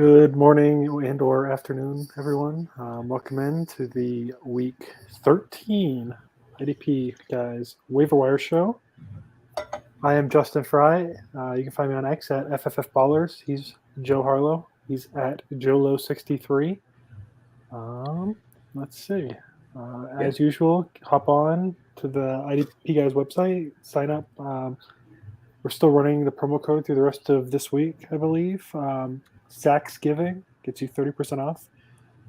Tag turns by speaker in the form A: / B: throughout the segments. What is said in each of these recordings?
A: Good morning and or afternoon, everyone. Welcome in to the week 13 IDP guys waiver wire show. I am Justin Frye. You can find me on X at FFF Ballers. He's Joe Harlow. He's at JoLo63. Let's see. As usual, hop on to the IDP guys website, sign up. We're still running the promo code through the rest of this week, I believe. Saxgiving gets you 30% off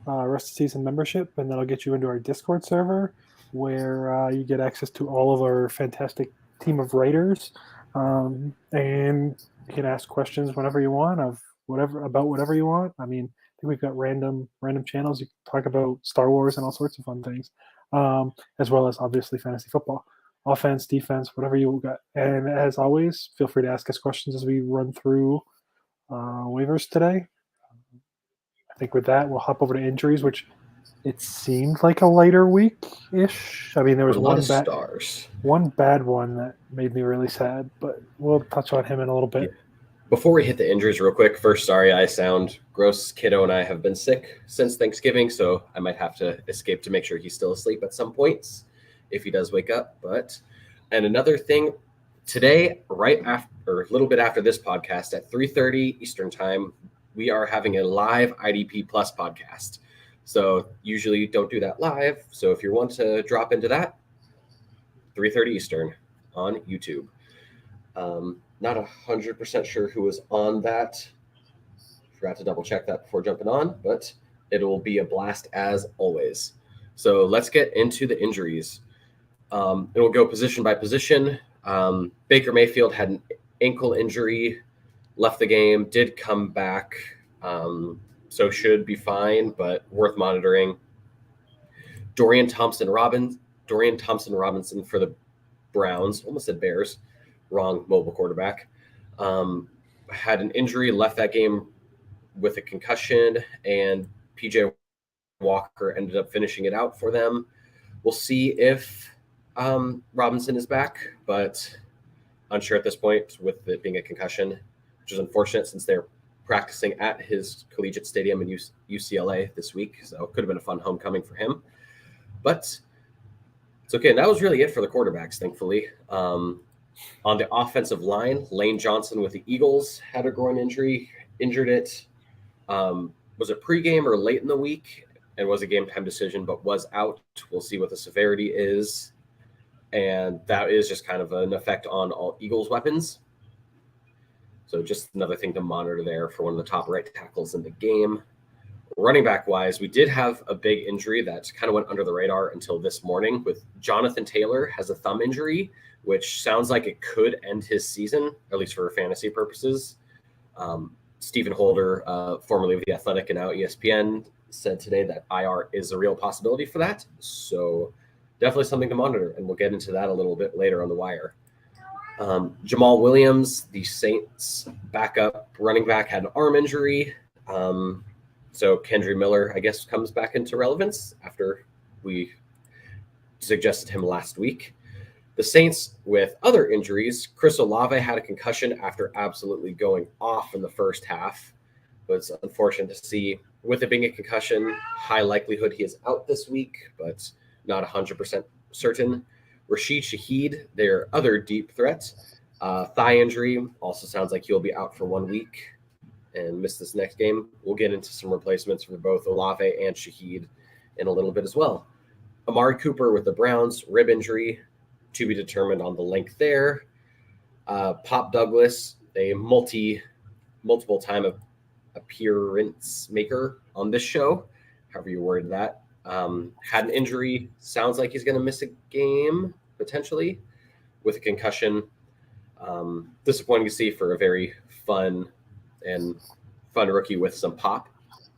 A: rest of season membership, and that'll get you into our Discord server where you get access to all of our fantastic team of writers, and you can ask questions whenever you want about whatever you want. I mean, I think we've got random channels. You can talk about Star Wars and all sorts of fun things, as well as obviously fantasy football. Offense, defense, whatever you got. And as always, feel free to ask us questions as we run through waivers today. I think with that, we'll hop over to injuries, which it seemed like a lighter week-ish. I mean, there was one bad one that made me really sad, but we'll touch on him in a little bit.
B: Yeah. Before we hit the injuries real quick, first, sorry I sound gross. Kiddo and I have been sick since Thanksgiving, so I might have to escape to make sure he's still asleep at some points if he does wake up. And another thing, today, right after, or a little bit after this podcast at 3:30 Eastern time, we are having a live IDP Plus podcast. So usually don't do that live. So if you want to drop into that, 3:30 Eastern on YouTube. Not 100% sure who was on that. Forgot to double check that before jumping on, but it will be a blast as always. So let's get into the injuries. It will go position by position. Baker Mayfield had an ankle injury, left the game, did come back, so should be fine, but worth monitoring. Dorian Thompson-Robinson for the Browns, almost said Bears, wrong mobile quarterback, had an injury, left that game with a concussion, and PJ Walker ended up finishing it out for them. We'll see if Robinson is back, but unsure at this point with it being a concussion, which is unfortunate since they're practicing at his collegiate stadium in UCLA this week. So it could have been a fun homecoming for him. But it's okay. And that was really it for the quarterbacks, thankfully. On the offensive line, Lane Johnson with the Eagles had a groin injury, injured it. Was it pregame or late in the week? And was a game time decision, but was out. We'll see what the severity is. And that is just kind of an effect on all Eagles weapons. So just another thing to monitor there for one of the top right tackles in the game. Running back wise, we did have a big injury that kind of went under the radar until this morning with Jonathan Taylor has a thumb injury, which sounds like it could end his season, at least for fantasy purposes. Stephen Holder, formerly of The Athletic and now ESPN, said today that IR is a real possibility for that. So definitely something to monitor, and we'll get into that a little bit later on the wire. Jamal Williams, the Saints backup running back, had an arm injury. So Kendry Miller, I guess, comes back into relevance after we suggested him last week. The Saints with other injuries, Chris Olave had a concussion after absolutely going off in the first half. But it's unfortunate to see. With it being a concussion, high likelihood he is out this week, but not 100% certain. Rashid Shaheed, their other deep threat, thigh injury, also sounds like he'll be out for 1 week and miss this next game. We'll get into some replacements for both Olave and Shaheed in a little bit as well. Amari Cooper with the Browns, rib injury, to be determined on the length there. Pop Douglas, a multiple time appearance maker on this show, however you word that, had an injury. Sounds like he's going to miss a game potentially with a concussion. Disappointing to see for a very fun rookie with some pop.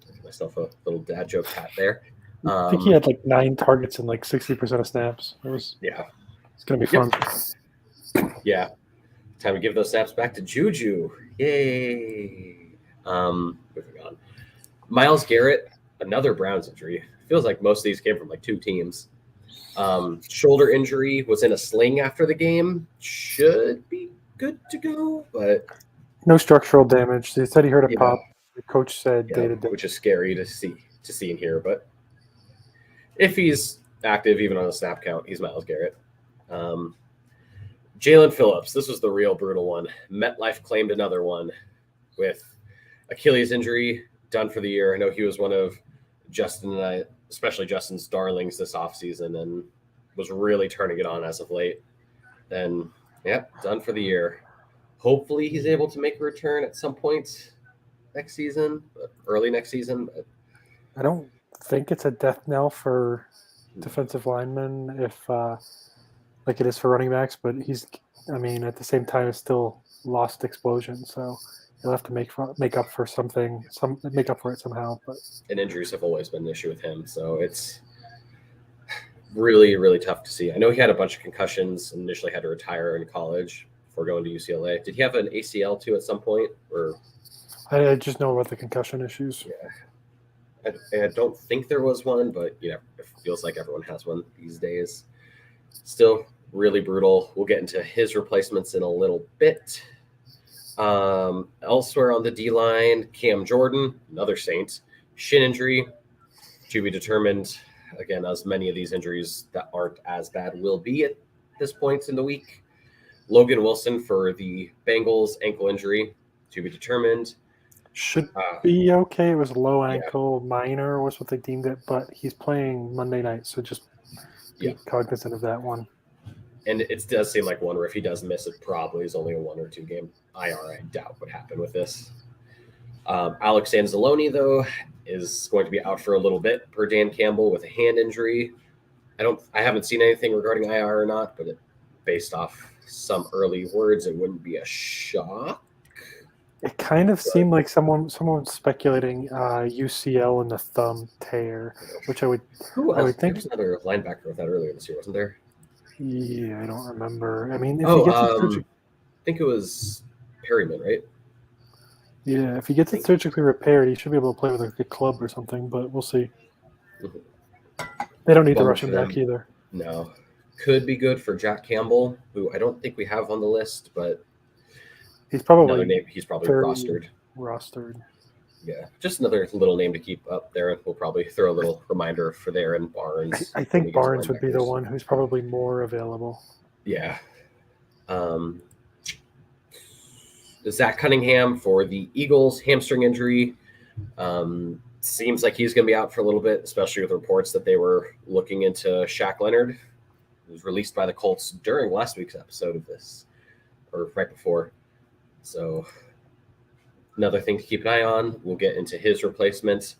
B: Give myself a little dad joke hat there.
A: I think he had like 9 targets and like 60% of snaps. It's going to be fun.
B: Yeah. Time to give those snaps back to Juju. Yay. Moving on. Myles Garrett, another Browns injury. Feels like most of these came from like 2 teams. Shoulder injury, was in a sling after the game. Should be good to go, but
A: no structural damage. They said he heard a pop. The coach said day to day.
B: which is scary to see and hear. But if he's active, even on a snap count, he's Myles Garrett. Jalen Phillips, this was the real brutal one. MetLife claimed another one with Achilles injury, done for the year. I know he was one of Justin and I, especially Justin's darlings this offseason, and was really turning it on as of late. And, done for the year. Hopefully he's able to make a return at some point next season, early next season.
A: I don't think it's a death knell for defensive linemen if like it is for running backs, but at the same time, it's still lost explosion. So he'll have to make up for it somehow. But
B: and injuries have always been an issue with him, so it's really, really tough to see. I know he had a bunch of concussions and initially had to retire in college before going to UCLA. Did he have an ACL too at some point? Or
A: I just know about the concussion issues.
B: Yeah, I don't think there was one, but it feels like everyone has one these days. Still really brutal. We'll get into his replacements in a little bit. Elsewhere on the D-line, Cam Jordan, another Saint, shin injury to be determined. Again, as many of these injuries that aren't as bad will be at this point in the week. Logan Wilson for the Bengals, ankle injury to be determined.
A: Should be okay. It was low ankle, minor was what they deemed it, but he's playing Monday night, so just be cognizant of that one.
B: And it does seem like one where if he does miss it, probably is only a 1 or 2 game IR. I doubt would happen with this. Alex Anzalone, though, is going to be out for a little bit per Dan Campbell with a hand injury. I haven't seen anything regarding IR or not, but based off some early words, it wouldn't be a shock.
A: It kind of seemed like someone speculating UCL in the thumb tear, which I would think.
B: There was another linebacker with that earlier this year, wasn't there?
A: Yeah, I don't remember. I mean, if he gets
B: I think it was Perryman, right?
A: Yeah, if he gets it surgically repaired, he should be able to play with a club or something, but we'll see.
B: Mm-hmm.
A: They don't need to rush him back either.
B: No. Could be good for Jack Campbell, who I don't think we have on the list, but
A: he's probably rostered.
B: Yeah, just another little name to keep up there, and we'll probably throw a little reminder for there and Barnes.
A: I think Barnes would be the one who's probably more available.
B: Yeah. Zach Cunningham for the Eagles, hamstring injury. Seems like he's going to be out for a little bit, especially with reports that they were looking into Shaq Leonard. It was released by the Colts during last week's episode of this, or right before. So another thing to keep an eye on. We'll get into his replacement.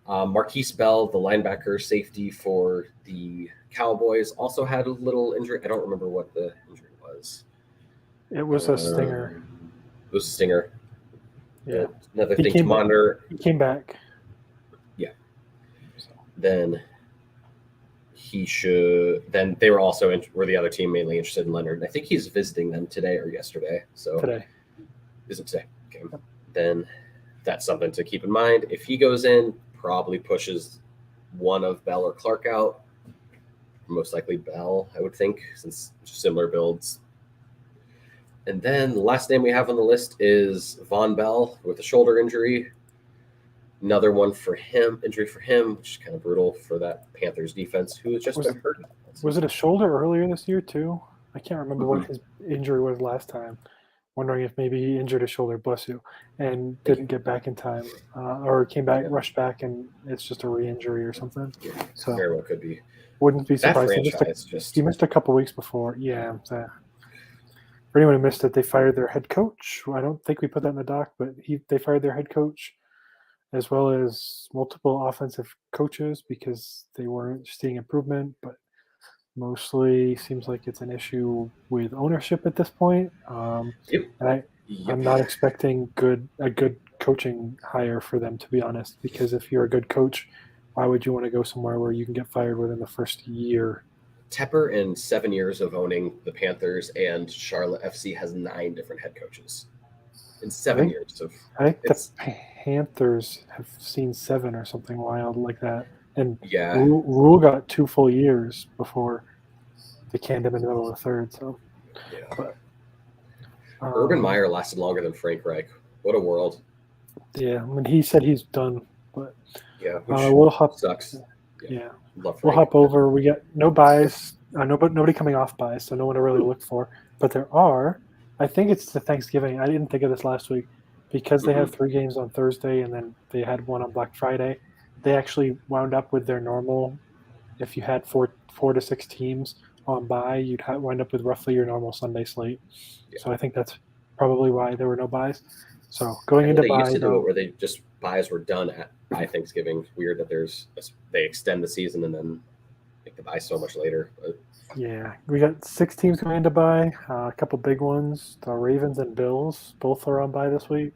B: Marquise Bell, the linebacker safety for the Cowboys, also had a little injury. I don't remember what the injury was.
A: It was a stinger.
B: It was a stinger.
A: Yeah.
B: Another thing to monitor.
A: He came back.
B: Yeah. Then they were also were the other team mainly interested in Leonard. I think he's visiting them today or yesterday. So
A: today.
B: Is it today? Okay. Yep. Then that's something to keep in mind. If he goes in, probably pushes one of Bell or Clark out. Most likely Bell, I would think, since similar builds. And then the last name we have on the list is Von Bell with a shoulder injury. Another one for him, injury for him, which is kind of brutal for that Panthers defense, who has just been hurt.
A: Was it a shoulder earlier this year too? I can't remember what his injury was last time. Wondering if maybe he injured his shoulder, bless you, and didn't get back in time, or came back, rushed back, and it's just a re-injury or something.
B: Yeah,
A: so
B: very well could be.
A: Wouldn't be surprised. He missed a couple weeks before. Yeah. For anyone who missed it, they fired their head coach. I don't think we put that in the doc, but they fired their head coach as well as multiple offensive coaches because they weren't seeing improvement, but mostly seems like it's an issue with ownership at this point. I'm not expecting a good coaching hire for them, to be honest, because if you're a good coach, why would you want to go somewhere where you can get fired within the first year?
B: Tepper, in 7 years of owning the Panthers and Charlotte FC, has 9 different head coaches in 7 years.
A: I think the Panthers have seen 7 or something wild like that. And Rule got 2 full years before they canned him in the middle of the third. So,
B: Urban Meyer lasted longer than Frank Reich. What a world!
A: Yeah, I mean, he said he's done, but
B: Yeah,
A: we'll
B: which
A: hop.
B: sucks.
A: Yeah,
B: Love
A: we'll
B: Frank.
A: hop over. We got no buys. Nobody coming off buys, so no one to really look for. But there are. I think it's the Thanksgiving. I didn't think of this last week because they have 3 games on Thursday and then they had one on Black Friday. They actually wound up with their normal. If you had four to 6 teams on bye, you'd wind up with roughly your normal Sunday slate.
B: Yeah.
A: So I think that's probably why there were no buys. So
B: I
A: going
B: know
A: into
B: they used
A: bye,
B: to do it
A: though,
B: where they just buys were done by Thanksgiving. Weird that they extend the season and then make the buy so much later. But
A: yeah, we got 6 teams going to bye. A couple big ones. The Ravens and Bills both are on bye this week,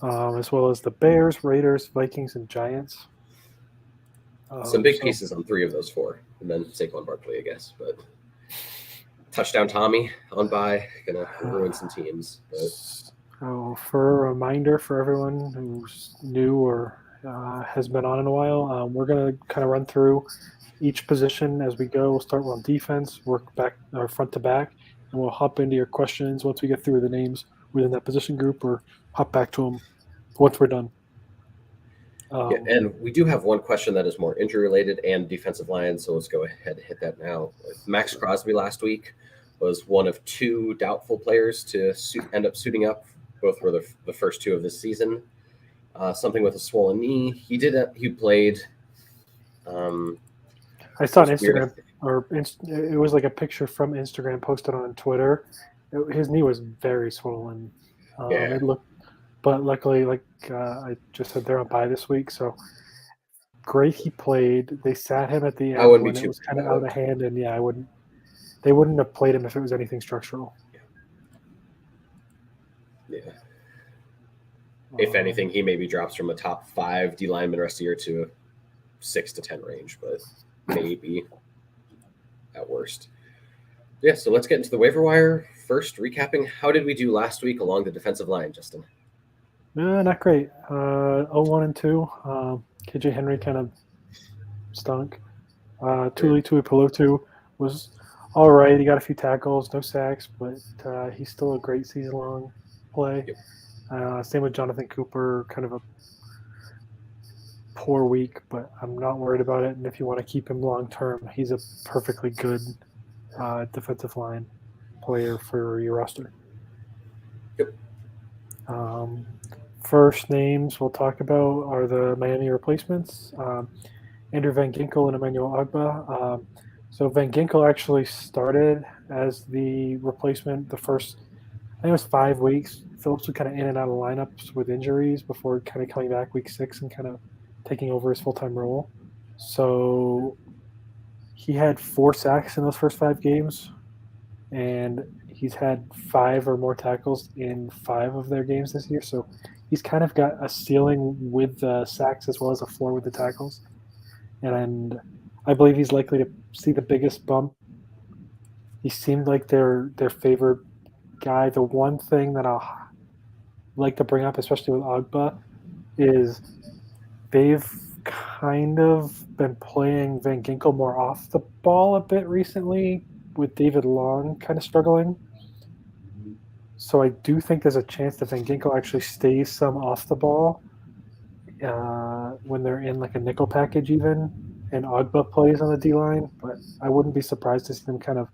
A: as well as the Bears, Raiders, Vikings, and Giants.
B: some big
A: So
B: pieces on 3 of those 4, and then Saquon Barkley, I guess. But touchdown Tommy on bye, gonna ruin some teams. But
A: So for a reminder for everyone who's new or has been on in a while, we're going to kind of run through each position as we go. We'll start on defense, work back or front to back, and we'll hop into your questions once we get through the names within that position group, or hop back to them once we're done.
B: yeah, and we do have one question that is more injury related and defensive line, so let's go ahead and hit that now. Max Crosby last week was one of 2 doubtful players to end up suiting up. Both were the first 2 of this season. Something with a swollen knee. He played.
A: I saw an Instagram, it was like a picture from Instagram posted on Twitter. His knee was very swollen.
B: Yeah.
A: It looked, but luckily, like I just said, they're on bye this week, so great he played. They sat him at the
B: I
A: end
B: wouldn't
A: when
B: be
A: it
B: too
A: was kind of
B: worried
A: out
B: about
A: of hand, and yeah, they wouldn't have played him if it was anything structural.
B: Yeah. If anything, he maybe drops from a top 5 D lineman rest of the year to a 6 to 10 range, but maybe at worst. Yeah, so let's get into the waiver wire. First, recapping, how did we do last week along the defensive line, Justin?
A: Not great. 0-1-2. KJ Henry kind of stunk. Tuli Tuipulotu was all right. He got a few tackles, no sacks, but he's still a great season-long play.
B: Yep.
A: Same with Jonathan Cooper, kind of a poor week, but I'm not worried about it. And if you want to keep him long-term, he's a perfectly good defensive line player for your roster.
B: Yep.
A: First names we'll talk about are the Miami replacements, Andrew Van Ginkel and Emmanuel Agba. So Van Ginkel actually started as the replacement the first, I think it was 5 weeks. Phillips was kind of in and out of lineups with injuries before kind of coming back week 6 and kind of taking over his full-time role. So he had 4 sacks in those first 5 games, and he's had 5 or more tackles in 5 of their games this year. So he's kind of got a ceiling with the sacks as well as a floor with the tackles. And I believe he's likely to see the biggest bump. He seemed like their favored guy. The one thing that I'll like to bring up, especially with Agba, is they've kind of been playing Van Ginkel more off the ball a bit recently, with David Long kind of struggling. So I do think there's a chance that Van Ginkel actually stays some off the ball when they're in like a nickel package even, and Agba plays on the D-line. But I wouldn't be surprised to see them kind of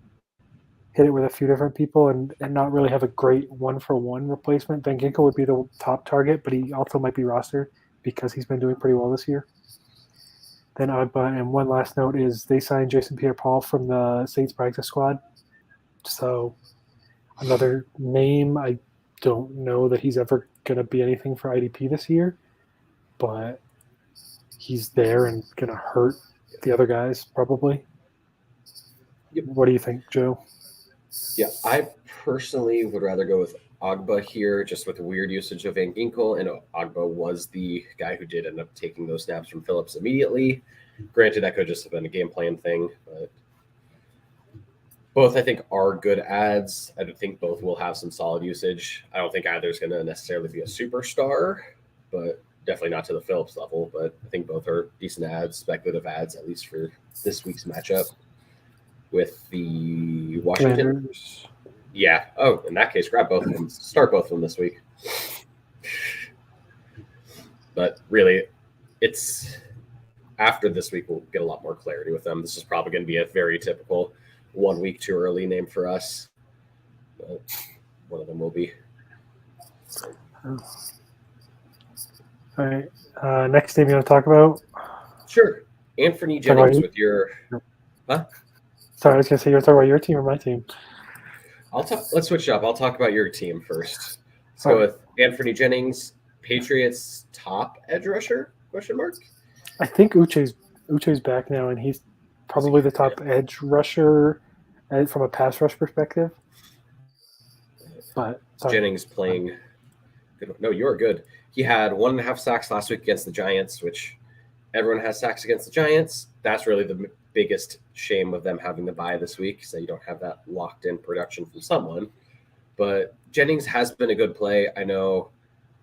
A: hit it with a few different people and not really have a great one-for-one replacement. Van Ginkel would be the top target, but he also might be rostered because he's been doing pretty well this year. Then Agba, and one last note is they signed Jason Pierre-Paul from the Saints practice squad. So another name, I don't know that he's ever going to be anything for IDP this year, but he's there and going to hurt the other guys probably.
B: Yep.
A: What do you think, Joe?
B: Yeah, I personally would rather go with Agba here, just with the weird usage of Van Ginkel. And Agba was the guy who did end up taking those snaps from Phillips immediately. Granted, that could just have been a game plan thing, but both I think are good ads. I think both will have some solid usage. I don't think either is going to necessarily be a superstar, but definitely not to the Phillips level. But I think both are decent ads, speculative ads, at least for this week's matchup with the Washington.
A: Commanders.
B: Yeah. Oh, in that case, grab both of them. Start both of them this week. But really, it's after this week we'll get a lot more clarity with them. This is probably going to be a very typical 1 week too early name for us. But one of them will be.
A: All right. Next name you want to talk about?
B: Sure. Anthony
A: Talk about
B: Jennings
A: you?
B: with your huh?
A: Sorry, I was going to say you want to talk about your team or my team?
B: Let's switch it up. I'll talk about your team first. Let's
A: All
B: go
A: right.
B: with Anthony Jennings, Patriots top edge rusher? Question mark.
A: I think Uche's back now, and he's probably the top edge rusher from a pass rush perspective. But sorry.
B: Jennings playing good. No, you're good. He had 1.5 sacks last week against the Giants, which everyone has sacks against the Giants. That's really the biggest shame of them having the bye this week, so you don't have that locked in production from someone. But Jennings has been a good play. I know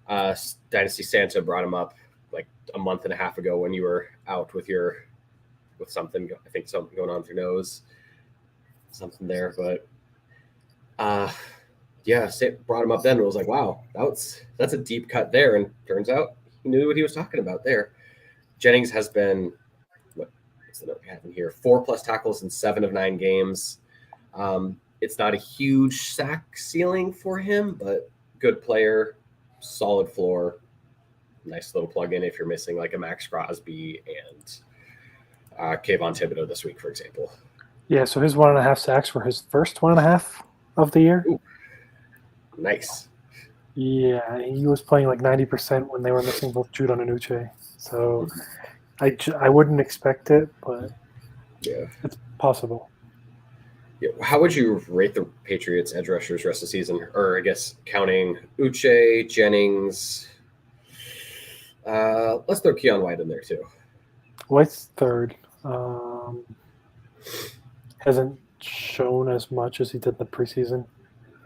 B: Dynasty Santa brought him up like a month and a half ago when you were out with something. I think something going on with your nose, something there. But yeah, brought him up then and was like, wow, that's a deep cut there. And turns out he knew what he was talking about there. Jennings has been, what's the note we have in here? 4+ tackles in 7 of 9 games. It's not a huge sack ceiling for him, but good player, solid floor, nice little plug-in if you're missing like a Max Crosby and Kayvon Thibodeau this week, for example.
A: Yeah, so his 1.5 sacks were his first 1.5 of the year.
B: Ooh, nice.
A: Yeah, he was playing like 90% when they were missing both Judon and Uche. So I wouldn't expect it, but
B: yeah,
A: it's possible.
B: Yeah. How would you rate the Patriots edge rushers rest of the season? Or I guess counting Uche, Jennings. Let's throw Keon White in there too.
A: White's third. Hasn't shown as much as he did in the preseason.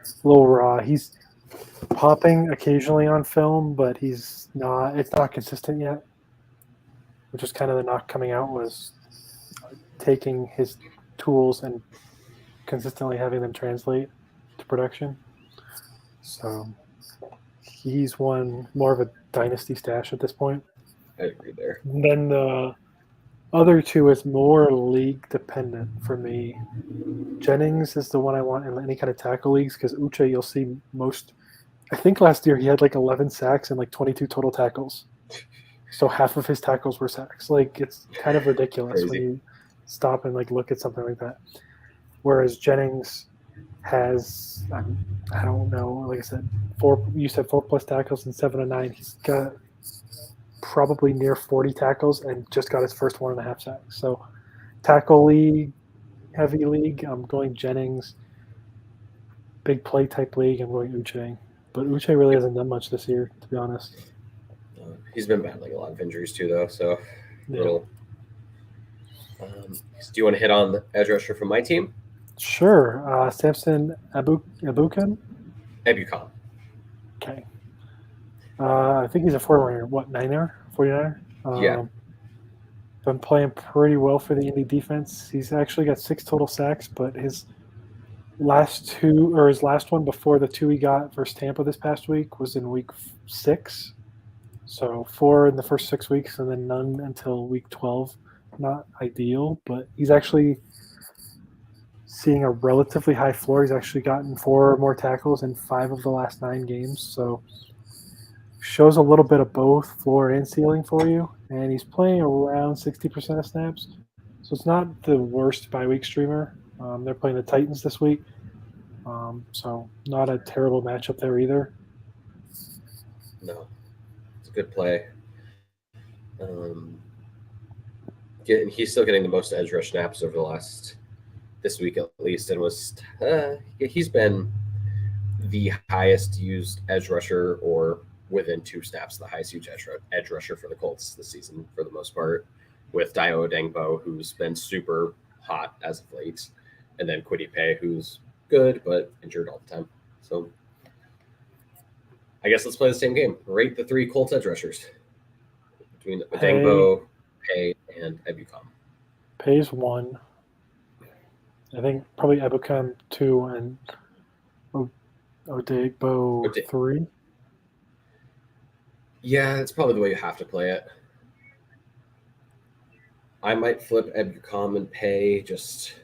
A: A little raw. He's popping occasionally on film, but it's not consistent yet. Which is kind of the knock coming out, was taking his tools and consistently having them translate to production. So he's one more of a dynasty stash at this point.
B: I agree there.
A: And then the other two is more league dependent for me. Jennings is the one I want in any kind of tackle leagues because Uche, you'll see most. I think last year he had like 11 sacks and like 22 total tackles. So half of his tackles were sacks. Like, it's kind of ridiculous when you stop and like look at something like that. Whereas Jennings has, I don't know, like I said, 4+ tackles and 7 of 9. He's got probably near 40 tackles and just got his first 1.5 sacks. So tackle league, heavy league, I'm going Jennings. Big play type league, I'm going Uche. But Uche really hasn't done much this year, to be honest.
B: He's been battling a lot of injuries too, though. So,
A: Yeah.
B: Do you want to hit on the edge rusher from my team?
A: Sure. Samson Abukan?
B: Ebucom.
A: Okay. I think he's a 49er?
B: Yeah.
A: Been playing pretty well for the Indy defense. He's actually got 6 total sacks, but his last one before the 2 he got versus Tampa this past week was in week 6. So 4 in the first 6 weeks and then none until week 12. Not ideal, but he's actually seeing a relatively high floor. He's actually gotten 4 more tackles in 5 of the last 9 games. So shows a little bit of both floor and ceiling for you. And he's playing around 60% of snaps. So it's not the worst bye-week streamer. They're playing the Titans this week. So not a terrible matchup there either.
B: No, it's a good play. He's still getting the most edge rush snaps over this week at least, and he's been the highest used edge rusher, or within 2 snaps, the highest used edge rusher for the Colts this season for the most part, with Dio Odengbo, who's been super hot as of late, and then Kwity Paye, who's good but injured all the time. So I guess let's play the same game. Rate the 3 Colts edge rushers between Odengbo, Paye, and Ebucom.
A: Paye's 1. I think probably Ebucom 2 and Odegbo 3.
B: Yeah, that's probably the way you have to play it. I might flip Ebucom and pay, just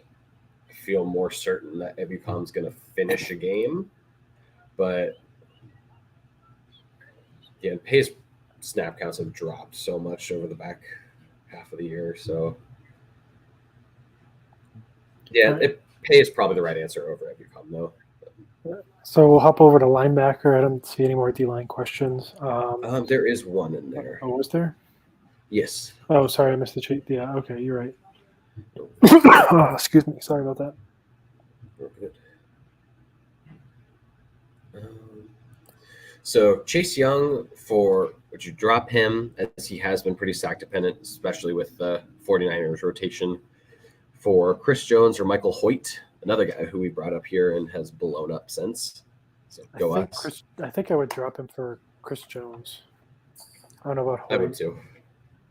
B: feel more certain that Ebucom's going to finish a game. But yeah, pay's snap counts have dropped so much over the back half of the year. So yeah, pay is probably the right answer over Ebucom, though.
A: So we'll hop over to linebacker. I don't see any more D-line questions.
B: There is one in there.
A: Oh, was there?
B: Yes.
A: Oh, sorry, I missed the cheat. Yeah, okay, you're right. Excuse me. Sorry about that.
B: We're good. So Chase Young, would you drop him, as he has been pretty sack dependent, especially with the 49ers rotation, for Chris Jones or Michael Hoyt, another guy who we brought up here and has blown up since. So go us.
A: I think I would drop him for Chris Jones. I don't know about Hoyt.
B: I would too.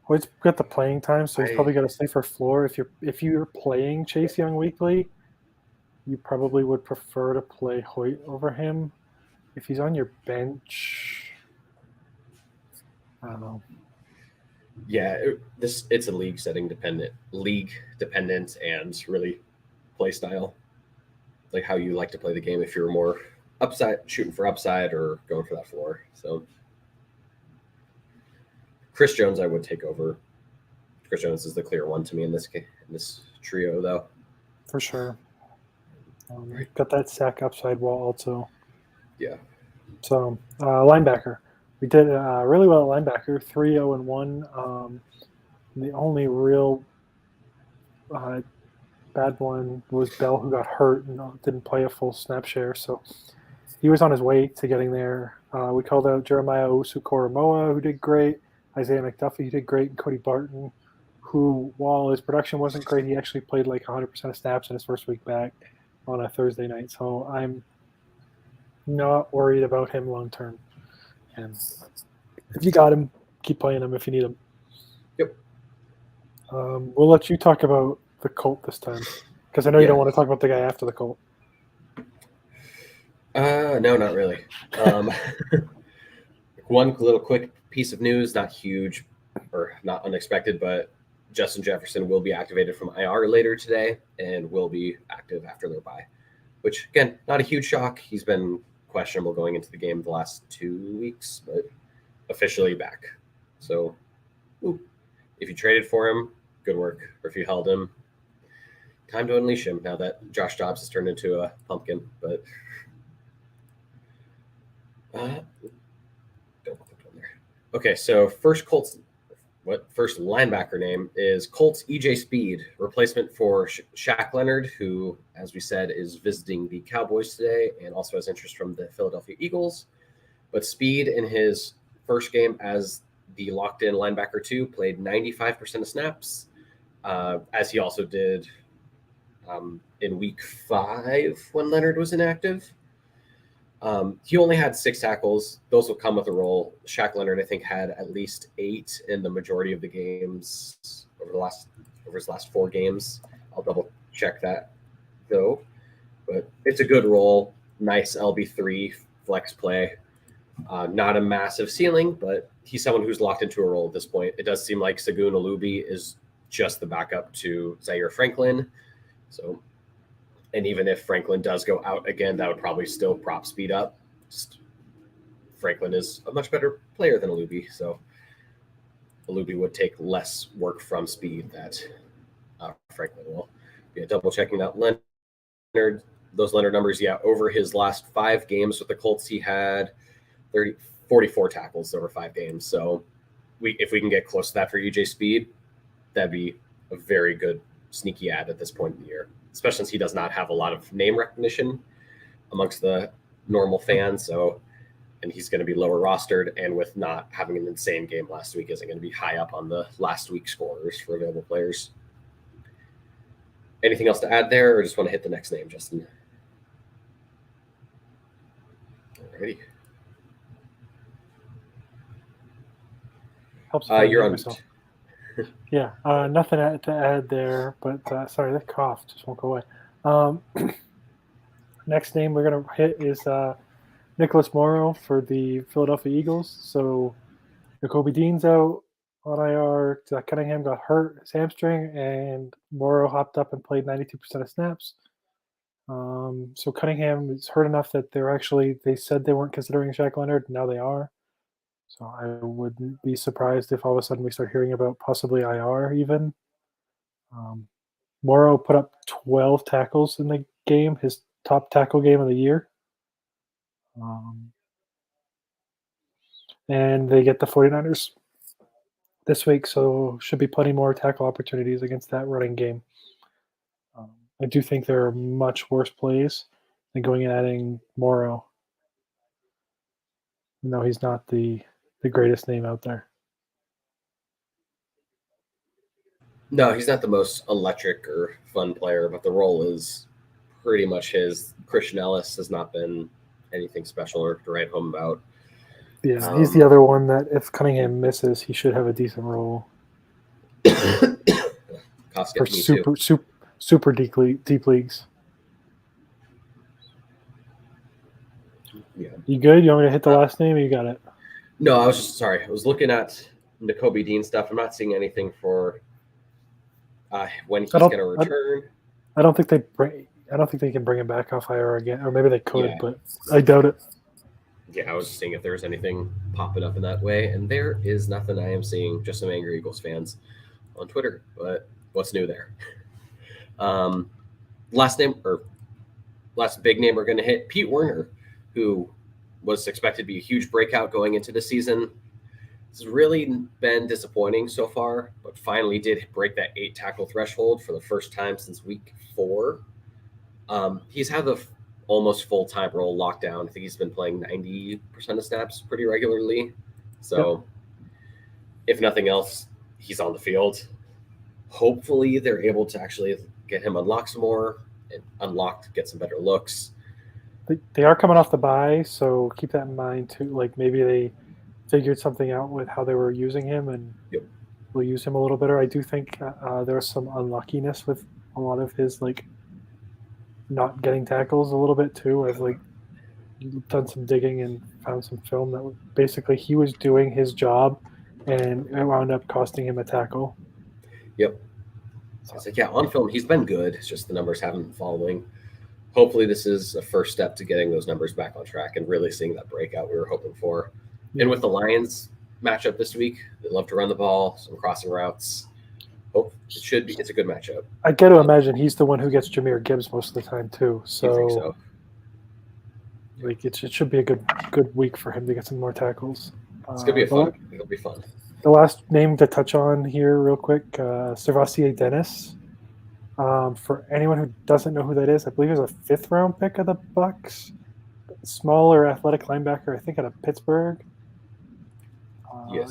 A: Hoyt's got the playing time, so he's probably got a safer floor. If you're playing Chase Young weekly, you probably would prefer to play Hoyt over him. If he's on your bench, I don't know.
B: Yeah, it's a league dependent, and really play style, like how you like to play the game. If you're more shooting for upside or going for that floor. So Chris Jones, I would take over. Chris Jones is the clear one to me in this trio, though.
A: For sure. Got that sack upside wall also.
B: Yeah.
A: So linebacker, we did really well at linebacker, 3-0-1. The only real bad one was Bell, who got hurt and didn't play a full snap share. So he was on his way to getting there. We called out Jeremiah Owusu-Koramoah, who did great, Isaiah McDuffie, who did great, and Cody Barton, who, while his production wasn't great, he actually played like 100% of snaps in his first week back on a Thursday night. So I'm not worried about him long term. And if you got him, keep playing him if you need him.
B: Yep.
A: We'll let you talk about the Colt this time, because I know you don't want to talk about the guy after the Colt.
B: No, not really. One little quick piece of news, not huge or not unexpected, but Justin Jefferson will be activated from IR later today and will be active after their bye, which, again, not a huge shock. He's been questionable going into the game the last 2 weeks, but officially back. So if you traded for him, good work. Or if you held him, time to unleash him now that Josh Dobbs has turned into a pumpkin. But don't put that there. Okay, so first linebacker name is Colts EJ Speed, replacement for Shaq Leonard, who, as we said, is visiting the Cowboys today and also has interest from the Philadelphia Eagles. But Speed, in his first game as the locked-in linebacker 2, played 95% of snaps, as he also did in week 5 when Leonard was inactive. He only had 6 tackles. Those will come with a role. Shaq Leonard, I think, had at least 8 in the majority of the games over his last 4 games. I'll double check that though. But it's a good role. Nice LB3 flex play. Not a massive ceiling, but he's someone who's locked into a role at this point. It does seem like Segun Olubi is just the backup to Zaire Franklin. So, and even if Franklin does go out again, that would probably still prop Speed up. Just Franklin is a much better player than Olubi, so Olubi would take less work from Speed that Franklin will. Yeah, double checking that Leonard, those Leonard numbers. Yeah, over his last 5 games with the Colts, he had 44 tackles over 5 games. So if we can get close to that for EJ Speed, that'd be a very good sneaky ad at this point in the year, especially since he does not have a lot of name recognition amongst the normal fans. So, and he's going to be lower rostered, and with not having an insane game last week, isn't going to be high up on the last week scorers for available players. Anything else to add there, or just want to hit the next name, Justin? Alrighty.
A: Helps
B: you're on.
A: Yeah, nothing to add there, but sorry, that cough just won't go away. Next name we're going to hit is Nicholas Morrow for the Philadelphia Eagles. So Jacoby Dean's out on IR. Zach Cunningham got hurt, his hamstring, and Morrow hopped up and played 92% of snaps. So Cunningham is hurt enough that they said they weren't considering Shaq Leonard. Now they are. So I wouldn't be surprised if all of a sudden we start hearing about possibly IR even. Morrow put up 12 tackles in the game, his top tackle game of the year. And they get the 49ers this week, so should be plenty more tackle opportunities against that running game. I do think there are much worse plays than going and adding Morrow. No, he's not the greatest name out there.
B: No, he's not the most electric or fun player, but the role is pretty much his. Christian Ellis has not been anything special or to write home about.
A: Yeah, he's the other one that if Cunningham misses, he should have a decent role. For super deep leagues.
B: Yeah.
A: You good? You want me to hit the last name? Or you got it?
B: No, I was just sorry. I was looking at Jacoby Dean stuff. I'm not seeing anything for when he's going to return.
A: I don't think they can bring him back off IR again, or maybe they could, but I doubt it.
B: Yeah, I was seeing if there's anything popping up in that way, and there is nothing I am seeing. Just some angry Eagles fans on Twitter, but what's new there? Last big name we're going to hit, Pete Werner, who was expected to be a huge breakout going into the season. It's really been disappointing so far, but finally did break that 8 tackle threshold for the first time since week 4. He's had the almost full-time role locked down. I think he's been playing 90% of snaps pretty regularly. So if nothing else, he's on the field. Hopefully they're able to actually get him unlocked some more and get some better looks.
A: They are coming off the bye, so keep that in mind too. Like maybe they figured something out with how they were using him and will use him a little better. I do think there's some unluckiness with a lot of his not getting tackles a little bit too. I've done some digging and found some film that basically he was doing his job and it wound up costing him a tackle.
B: Yep. So it's on film he's been good. It's just the numbers haven't been following. Hopefully this is a first step to getting those numbers back on track and really seeing that breakout we were hoping for. Yeah. And with the Lions matchup this week, they love to run the ball, some crossing routes. It's a good matchup.
A: I got to imagine he's the one who gets Jahmyr Gibbs most of the time too. So, it should be a good week for him to get some more tackles.
B: It's gonna be it'll be fun.
A: The last name to touch on here real quick, Servassier Dennis. For anyone who doesn't know who that is, I believe he was a 5th round pick of the Bucs. Smaller athletic linebacker, I think out of Pittsburgh.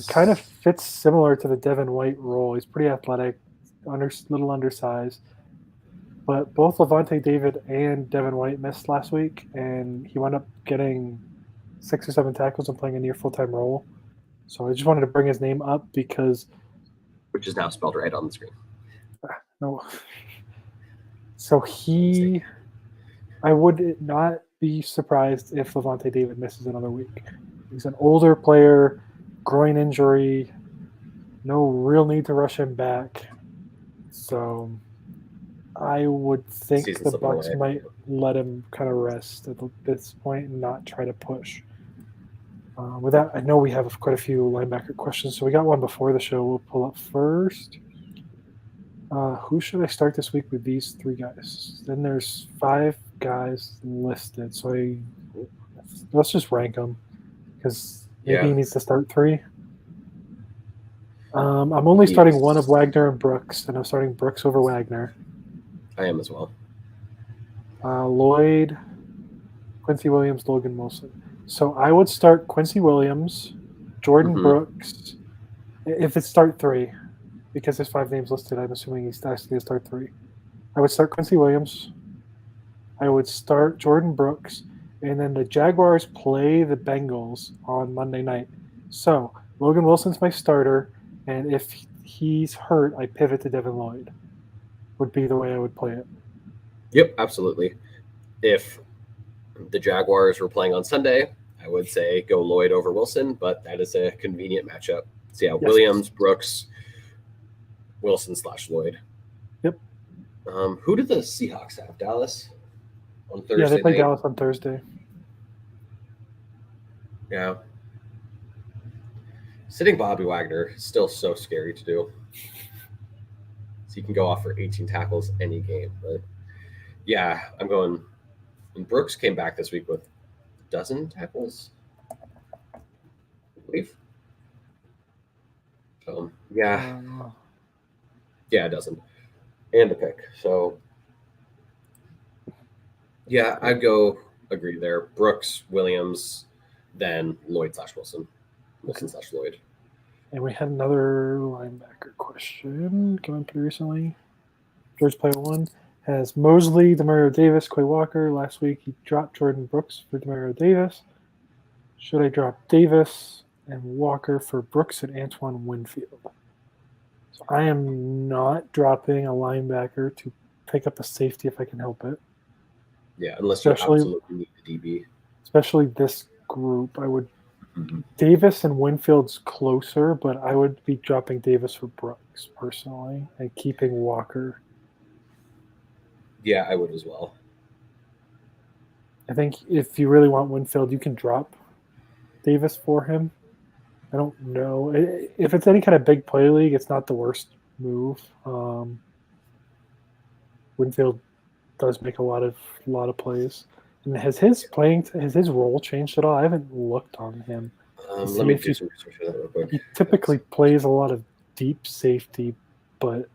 A: Kind of fits similar to the Devin White role. He's pretty athletic, little undersized. But both Levante David and Devin White missed last week, and he wound up getting 6 or 7 tackles and playing a near full-time role. So I just wanted to bring his name up because...
B: Which is now spelled right on the screen.
A: No. So I would not be surprised if Levante David misses another week. He's an older player, groin injury, no real need to rush him back. So I would think the Bucs might let him kind of rest at this point and not try to push. With that, I know we have quite a few linebacker questions, so we got one before the show we'll pull up first. Who should I start this week with these 3 guys? Then there's 5 guys listed, so let's just rank them because maybe he needs to start 3. I'm only starting one of Wagner and Brooks, and I'm starting Brooks over Wagner.
B: I am as well.
A: Lloyd, Quincy Williams, Logan Wilson. So I would start Quincy Williams, Jordan Brooks, if it's start 3, because there's 5 names listed. I'm assuming he's actually going to start 3. I would start Quincy Williams. I would start Jordan Brooks, and then the Jaguars play the Bengals on Monday night. So Logan Wilson's my starter, and if he's hurt, I pivot to Devin Lloyd. Would be the way I would play it.
B: Yep, absolutely. If the Jaguars were playing on Sunday, I would say go Lloyd over Wilson, but that is a convenient matchup. So yeah,
A: Yes.
B: Williams, Brooks, Wilson/Lloyd.
A: Yep.
B: Who did the Seahawks have? Dallas on Thursday
A: Yeah, they play
B: night?
A: Dallas on Thursday.
B: Yeah. Sitting Bobby Wagner is still so scary to do. So he can go off for 18 tackles any game. But yeah, I'm going. And Brooks came back this week with a dozen tackles, I believe. Yeah, a dozen. And a pick. So yeah, I'd go agree there. Brooks, Williams, then Lloyd/Wilson. Wilson/Lloyd.
A: And we had another linebacker question coming pretty recently. First player one has Mosley, Demario Davis, Quay Walker. Last week he dropped Jordan Brooks for Demario Davis. Should I drop Davis and Walker for Brooks and Antoine Winfield? So I am not dropping a linebacker to pick up a safety if I can help it.
B: Yeah, unless you absolutely need the DB.
A: Especially this group, I would. Davis and Winfield's closer, but I would be dropping Davis for Brooks personally and keeping Walker.
B: Yeah, I would as well.
A: I think if you really want Winfield, you can drop Davis for him. I don't know. If it's any kind of big play league, it's not the worst move. Winfield does make a lot of plays. And has his role changed at all? I haven't looked on him.
B: Let me do some research for that real quick.
A: He typically plays a lot of deep safety, but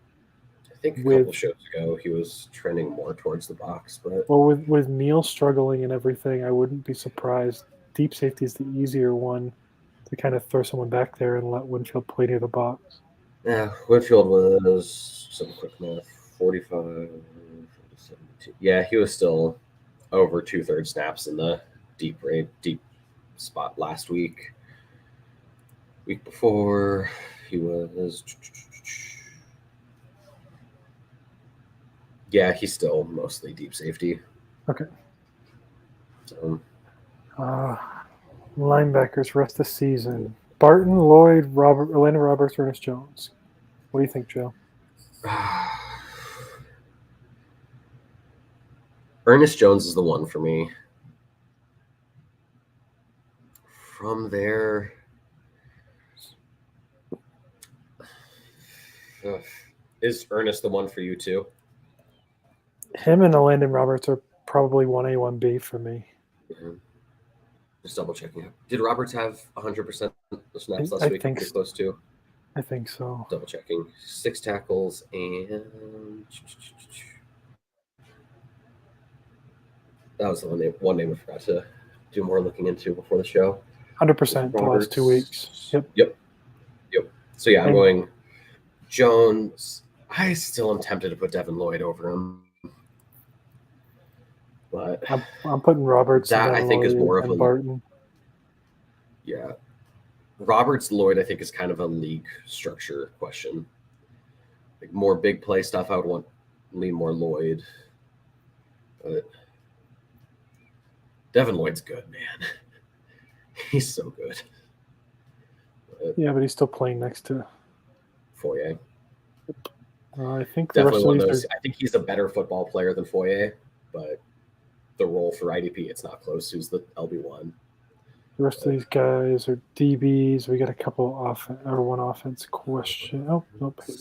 B: I think a couple shows ago he was trending more towards the box. But
A: with Neal struggling and everything, I wouldn't be surprised. Deep safety is the easier one to kind of throw someone back there and let Winfield play near the box.
B: Yeah, Winfield was some quick math, 45, 72. Yeah, he was still over 2/3 snaps in the deep spot last week. Week before, he was. Yeah, he's still mostly deep safety.
A: Okay.
B: So.
A: Linebackers rest of the season: Barton, Lloyd, Orlando Roberts, Ernest Jones. What do you think, Joe?
B: Ernest Jones is the one for me. From there, is Ernest the one for you too?
A: Him and Orlando Roberts are probably 1A, 1B for me.
B: Mm-hmm. Just double checking. Did Roberts have 100% the snaps last week? Pretty close to.
A: I think so.
B: Double checking. 6 tackles and that was the one name we forgot to do more looking into before the show.
A: 100% the last 2 weeks.
B: Yep. So yeah, I'm going Jones. I still am tempted to put Devin Lloyd over him. But
A: I'm putting Roberts.
B: That I think is more of a
A: Barton.
B: Yeah, Roberts Lloyd I think is kind of a league structure question. Like more big play stuff, I would lean more Lloyd. But Devin Lloyd's good, man. He's so good.
A: But he's still playing next to
B: Foye.
A: I think
B: definitely one of those. I think he's a better football player than Foye, but the role for IDP, it's not close. Who's the LB1?
A: The rest of these guys are DBs. We got a couple one offense question. Oh, nope. Here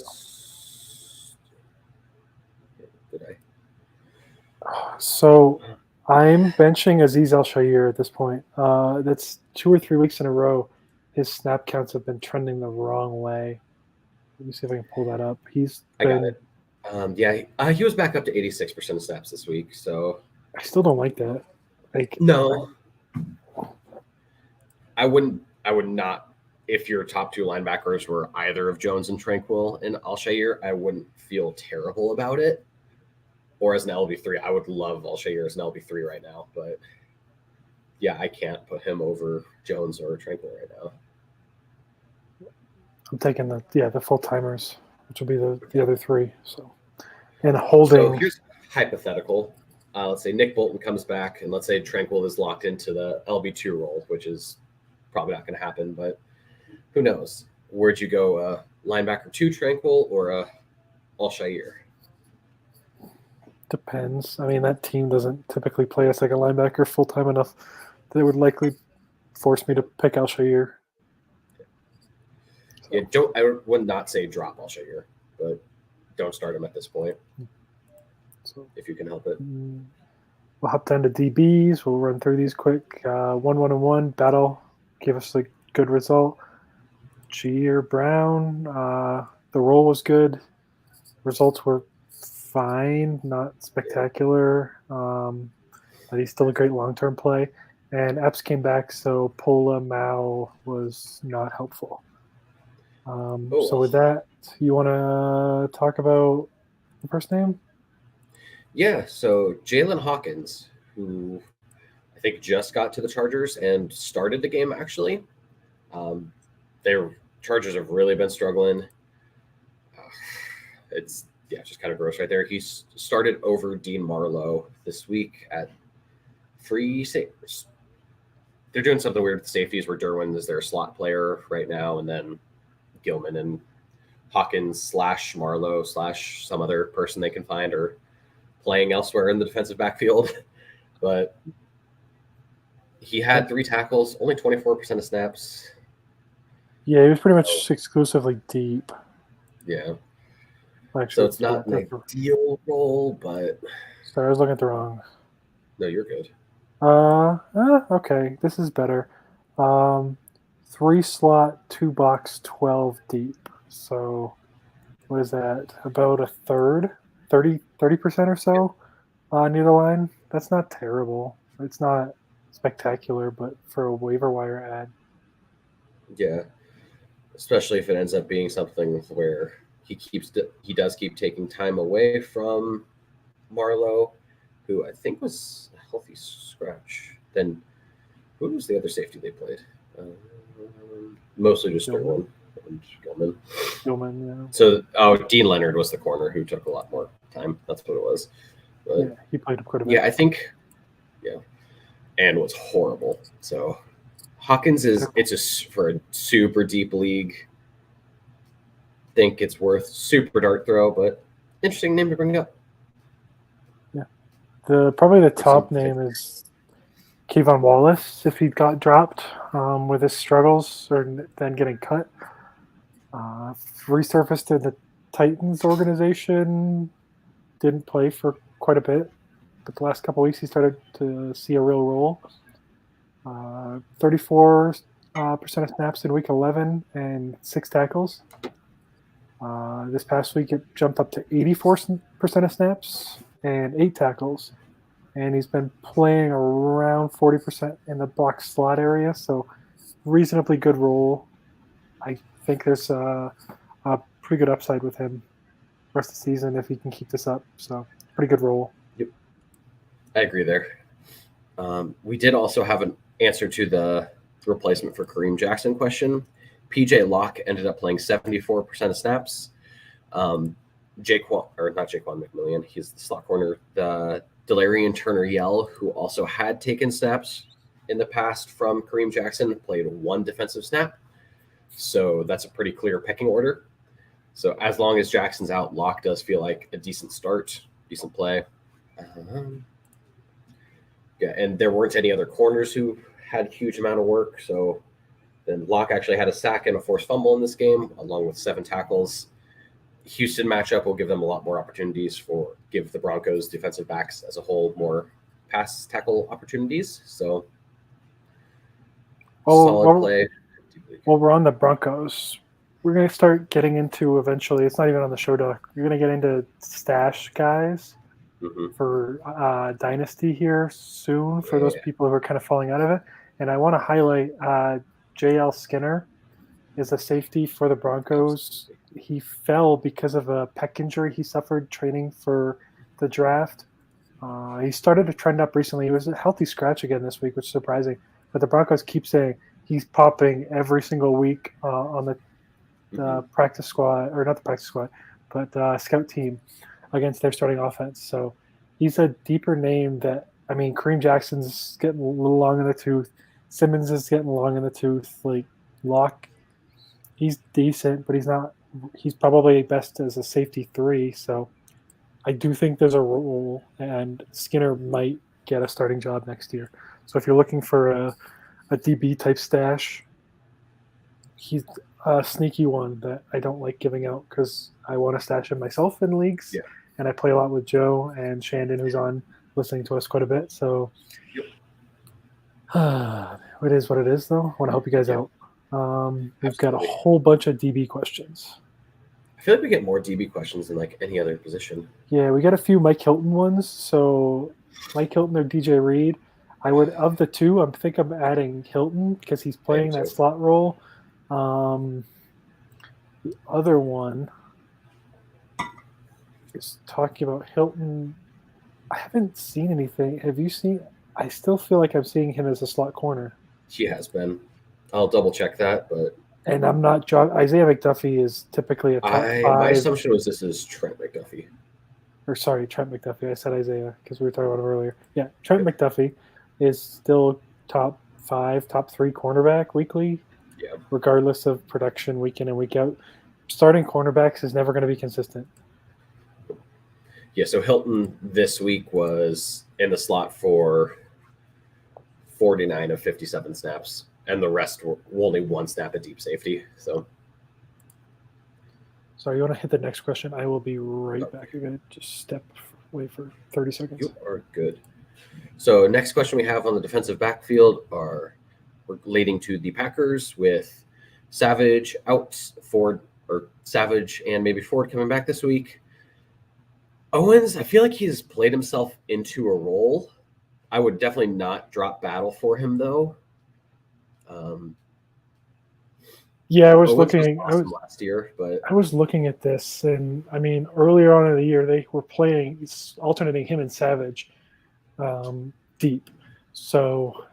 A: we go.
B: Did
A: So I'm benching Azeez Al-Shaair at this point. That's 2 or 3 weeks in a row. His snap counts have been trending the wrong way. Let me see if I can pull that up.
B: I got it. He was back up to 86% of snaps this week. So
A: I still don't like that.
B: No, I would not. If your top 2 linebackers were either of Jones and Tranquil and Al-Shaair, I wouldn't feel terrible about it. Or as an LB3, I would love Al-Shaair as an LB3 right now. But yeah, I can't put him over Jones or Tranquil right now.
A: I'm taking the full timers, which will be the other 3. So, and holding.
B: So here's hypothetical. let's say Nick Bolton comes back, and let's say Tranquil is locked into the LB2 role, which is probably not going to happen, but who knows? Where'd you go, linebacker 2 Tranquil or Alshair?
A: Depends. I mean, that team doesn't typically play a second linebacker full time enough that it would likely force me to pick Alshair.
B: So. Yeah, I would not say drop Alshair, but don't start him at this point. So if you can help it.
A: We'll hop down to DBs. We'll run through these quick. 1-1-1 battle gave us a good result. Jair Brown, the roll was good. Results were fine, not spectacular, but he's still a great long-term play. And Epps came back, so Pola Mao was not helpful. So with that, you want to talk about the first name?
B: Yeah, so Jalen Hawkins, who I think just got to the Chargers and started the game, actually. Their Chargers have really been struggling. It's just kind of gross right there. He started over Dean Marlowe this week at free safeties. They're doing something weird with the safeties where Derwin is their slot player right now, and then Gilman and Hawkins / Marlowe / some other person they can find or playing elsewhere in the defensive backfield. But he had 3 tackles, only 24% of snaps.
A: Yeah, he was pretty much exclusively deep.
B: Yeah.
A: Actually,
B: so it's not an ideal role, but...
A: Sorry, I was looking at the wrong.
B: No, you're good.
A: Okay, this is better. 3 slot, 2 box, 12 deep. So what is that? About a third? 30% or so near the line. That's not terrible. It's not spectacular, but for a waiver wire ad.
B: Yeah, especially if it ends up being something where he does keep taking time away from Marlowe, who I think was a healthy scratch. Then who was the other safety they played? Mostly just Derwin and
A: Gilman, yeah.
B: So, Dean Leonard was the corner who took a lot more time. That's what it was. But,
A: yeah, he played quite a bit.
B: Yeah, I think, and was horrible. So Hawkins it's for a super deep league. Think it's worth super dart throw, but interesting name to bring up.
A: Yeah, probably the top name is Kayvon Wallace. If he got dropped with his struggles or then getting cut, resurfaced in the Titans organization. Didn't play for quite a bit, but the last couple of weeks he started to see a real role. 34% of snaps in week 11 and 6 tackles. This past week it jumped up to 84% of snaps and 8 tackles. And he's been playing around 40% in the box slot area, so reasonably good role. I think there's a pretty good upside with him the rest of the season if he can keep this up. So pretty good role.
B: Yep, I agree there. We did also have an answer to the replacement for Kareem Jackson question. PJ Locke ended up playing 74% of snaps. Not Jaquan McMillian, he's the slot corner. The Delarian Turner-Yell, who also had taken snaps in the past from Kareem Jackson, played 1 defensive snap. So that's a pretty clear pecking order. So as long as Jackson's out, Locke does feel like a decent start, decent play. And there weren't any other corners who had a huge amount of work. So then Locke actually had a sack and a forced fumble in this game, along with 7 tackles. Houston matchup will give them a lot more opportunities give the Broncos defensive backs as a whole more pass tackle opportunities. So solid play.
A: While we're on the Broncos, we're going to start getting into eventually, it's not even on the show doc, you're going to get into stash guys for Dynasty here soon for those people who are kind of falling out of it. And I want to highlight JL Skinner is a safety for the Broncos. He fell because of a pec injury he suffered training for the draft. He started to trend up recently. He was a healthy scratch again this week, which is surprising. But the Broncos keep saying he's popping every single week on the practice squad, or not the practice squad, but scout team against their starting offense. So he's a deeper name that, I mean, Kareem Jackson's getting a little long in the tooth. Simmons is getting long in the tooth. Like Locke, he's decent, but he's not. He's probably best as a safety 3. So I do think there's a role, and Skinner might get a starting job next year. So if you're looking for a DB type stash, he's a sneaky one that I don't like giving out because I want to stash him myself in leagues,
B: Yeah.
A: and I play a lot with Joe and Shandon, who's on listening to us quite a bit. So it is what it is, though. I want to help you guys out. We've got a
B: Absolutely.
A: whole bunch of DB questions.
B: I feel like we get more DB questions than like any other position.
A: Yeah, we got a few Mike Hilton ones. So Mike Hilton or DJ Reed. I would, of the two, I think I'm adding Hilton because he's playing that slot role. The other one is talking about Hilton. I haven't seen anything. Have you seen? I still feel like I'm seeing him as a slot corner.
B: He has been. I'll double check that, but
A: And I'm not. Isaiah McDuffie is typically a top 5.
B: my assumption was this is Trent McDuffie.
A: Or sorry, Trent McDuffie. I said Isaiah because we were talking about him earlier. Yeah, Trent McDuffie is still top 5, top 3 cornerback weekly.
B: Yeah.
A: Regardless of production week in and week out. Starting cornerbacks is never going to be consistent.
B: Yeah, so Hilton this week was in the slot for 49 of 57 snaps, and the rest were only 1 snap at deep safety. So,
A: sorry, you want to hit the next question? I will be right back. You're going to just step away for 30 seconds.
B: You are good. So, next question we have on the defensive backfield are relating to the Packers with Savage out, Ford, or Savage and maybe Ford coming back this week. Owens, I feel like he's played himself into a role. I would definitely not drop Battle for him, though.
A: Yeah, I was
B: Owens
A: looking.
B: was awesome last year, but
A: I was looking at this, and I mean, earlier on in the year, they were playing alternating him and Savage deep. So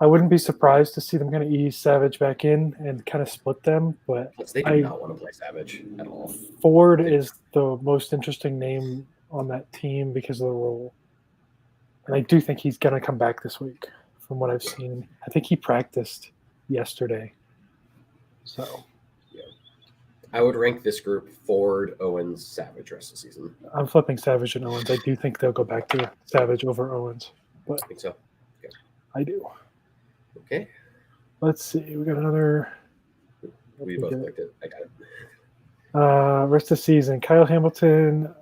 A: I wouldn't be surprised to see them kind of ease Savage back in and kind of split them. But
B: they do not want to play Savage at all.
A: Ford is the most interesting name on that team because of the role. And I do think he's going to come back this week from what I've seen. I think he practiced yesterday. So,
B: yeah. I would rank this group Ford, Owens, Savage rest of the season.
A: I'm flipping Savage and Owens. I do think they'll go back to Savage over Owens. But
B: I think so. Okay.
A: I do.
B: Okay.
A: Let's see. We got another.
B: We both clicked it. I got it.
A: Rest of the season. Kyle Hamilton,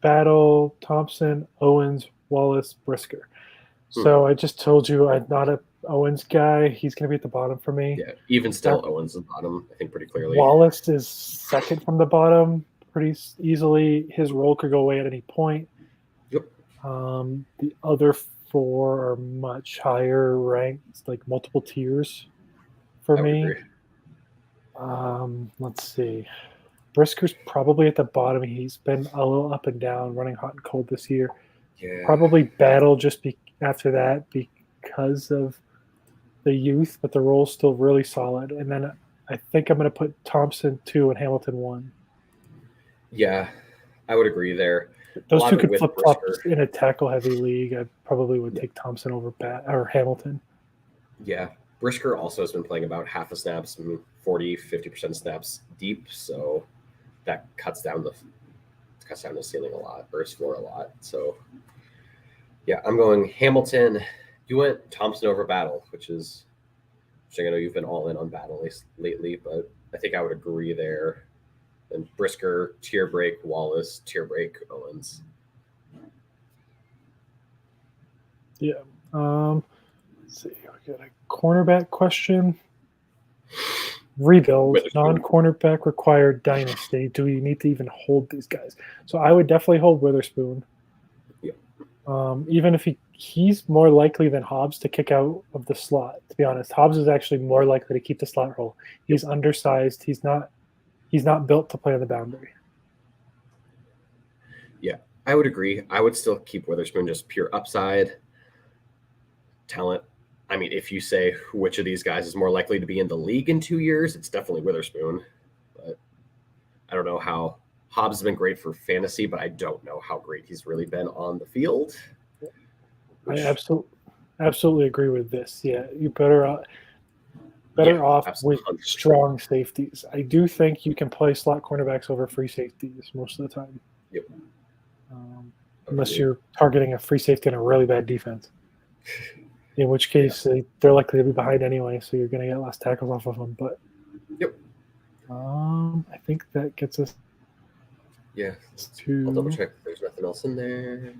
A: Battle, Thompson, Owens, Wallace, Brisker. So I just told you I'm not a Owens guy. He's going to be at the bottom for me.
B: Yeah, even still, Owens is the bottom, I think, pretty clearly.
A: Wallace is second from the bottom pretty easily. His role could go away at any point.
B: Yep.
A: The other 4 are much higher ranked, like multiple tiers for me. Let's see. Brisker's probably at the bottom. He's been a little up and down, running hot and cold this year.
B: Yeah.
A: Probably Battle just after that because of the youth, but the role's still really solid. And then I think I'm going to put Thompson 2 and Hamilton 1.
B: Yeah, I would agree there.
A: Those two could flip flop in a tackle heavy league. I probably would take Thompson over or Hamilton.
B: Yeah, Brisker also has been playing about half the snaps, 40-50% snaps deep, so that cuts down the ceiling a lot, or his floor a lot. So yeah, I'm going Hamilton. You went Thompson over Battle, which I know you've been all in on Battle lately, but I think I would agree there. And Brisker, tier break, Wallace, tier break, Owens.
A: Yeah. Let's see. We got a cornerback question. Rebuild, non-cornerback required dynasty. Do you need to even hold these guys? So I would definitely hold Witherspoon.
B: Yeah.
A: Even if he's more likely than Hobbs to kick out of the slot, to be honest. Hobbs is actually more likely to keep the slot role. He's undersized. He's not built to play on the boundary.
B: Yeah, I would agree. I would still keep Witherspoon, just pure upside, talent. I mean, if you say which of these guys is more likely to be in the league in 2 years, it's definitely Witherspoon. But I don't know how Hobbs has been great for fantasy, but I don't know how great he's really been on the field.
A: I absolutely agree with this. Yeah, you better off with strong safeties. I do think you can play slot cornerbacks over free safeties most of the time.
B: Yep.
A: Unless you're targeting a free safety in a really bad defense. In which case, they're likely to be behind anyway, so you're going to get less tackles off of them. But I think that gets us.
B: Yeah. I'll double check if there's nothing else in there.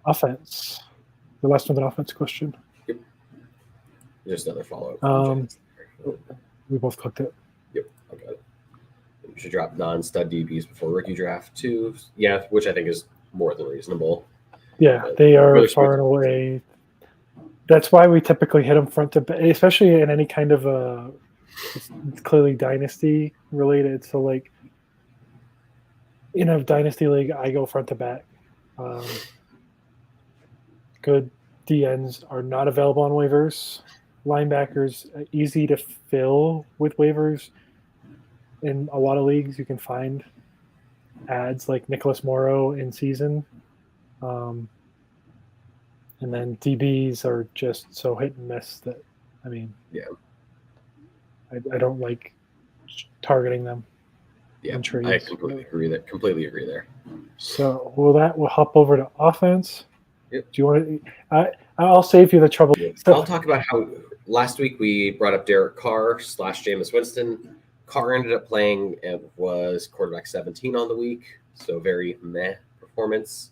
A: Offense. The last one's an offense question.
B: Yep. Just another follow-up.
A: We both clicked it.
B: Yep. I got it. We should drop non-stud DBs before rookie draft too. Yeah, which I think is more than reasonable.
A: Yeah, they are far and away. That's why we typically hit them front to back, especially in any kind of it's clearly dynasty related. So like in a dynasty league, I go front to back. Good DNs are not available on waivers. Linebackers easy to fill with waivers. In a lot of leagues, you can find ads like Nicholas Morrow in season. And then DBs are just so hit and miss that, I mean, I don't like targeting them.
B: Yeah, I completely agree there.
A: So we'll hop over to offense.
B: Yep.
A: Do you want to? I'll save you the trouble.
B: Yeah. So, I'll talk about how last week we brought up Derek Carr / Jameis Winston. Carr ended up playing and was quarterback 17 on the week, so very meh performance.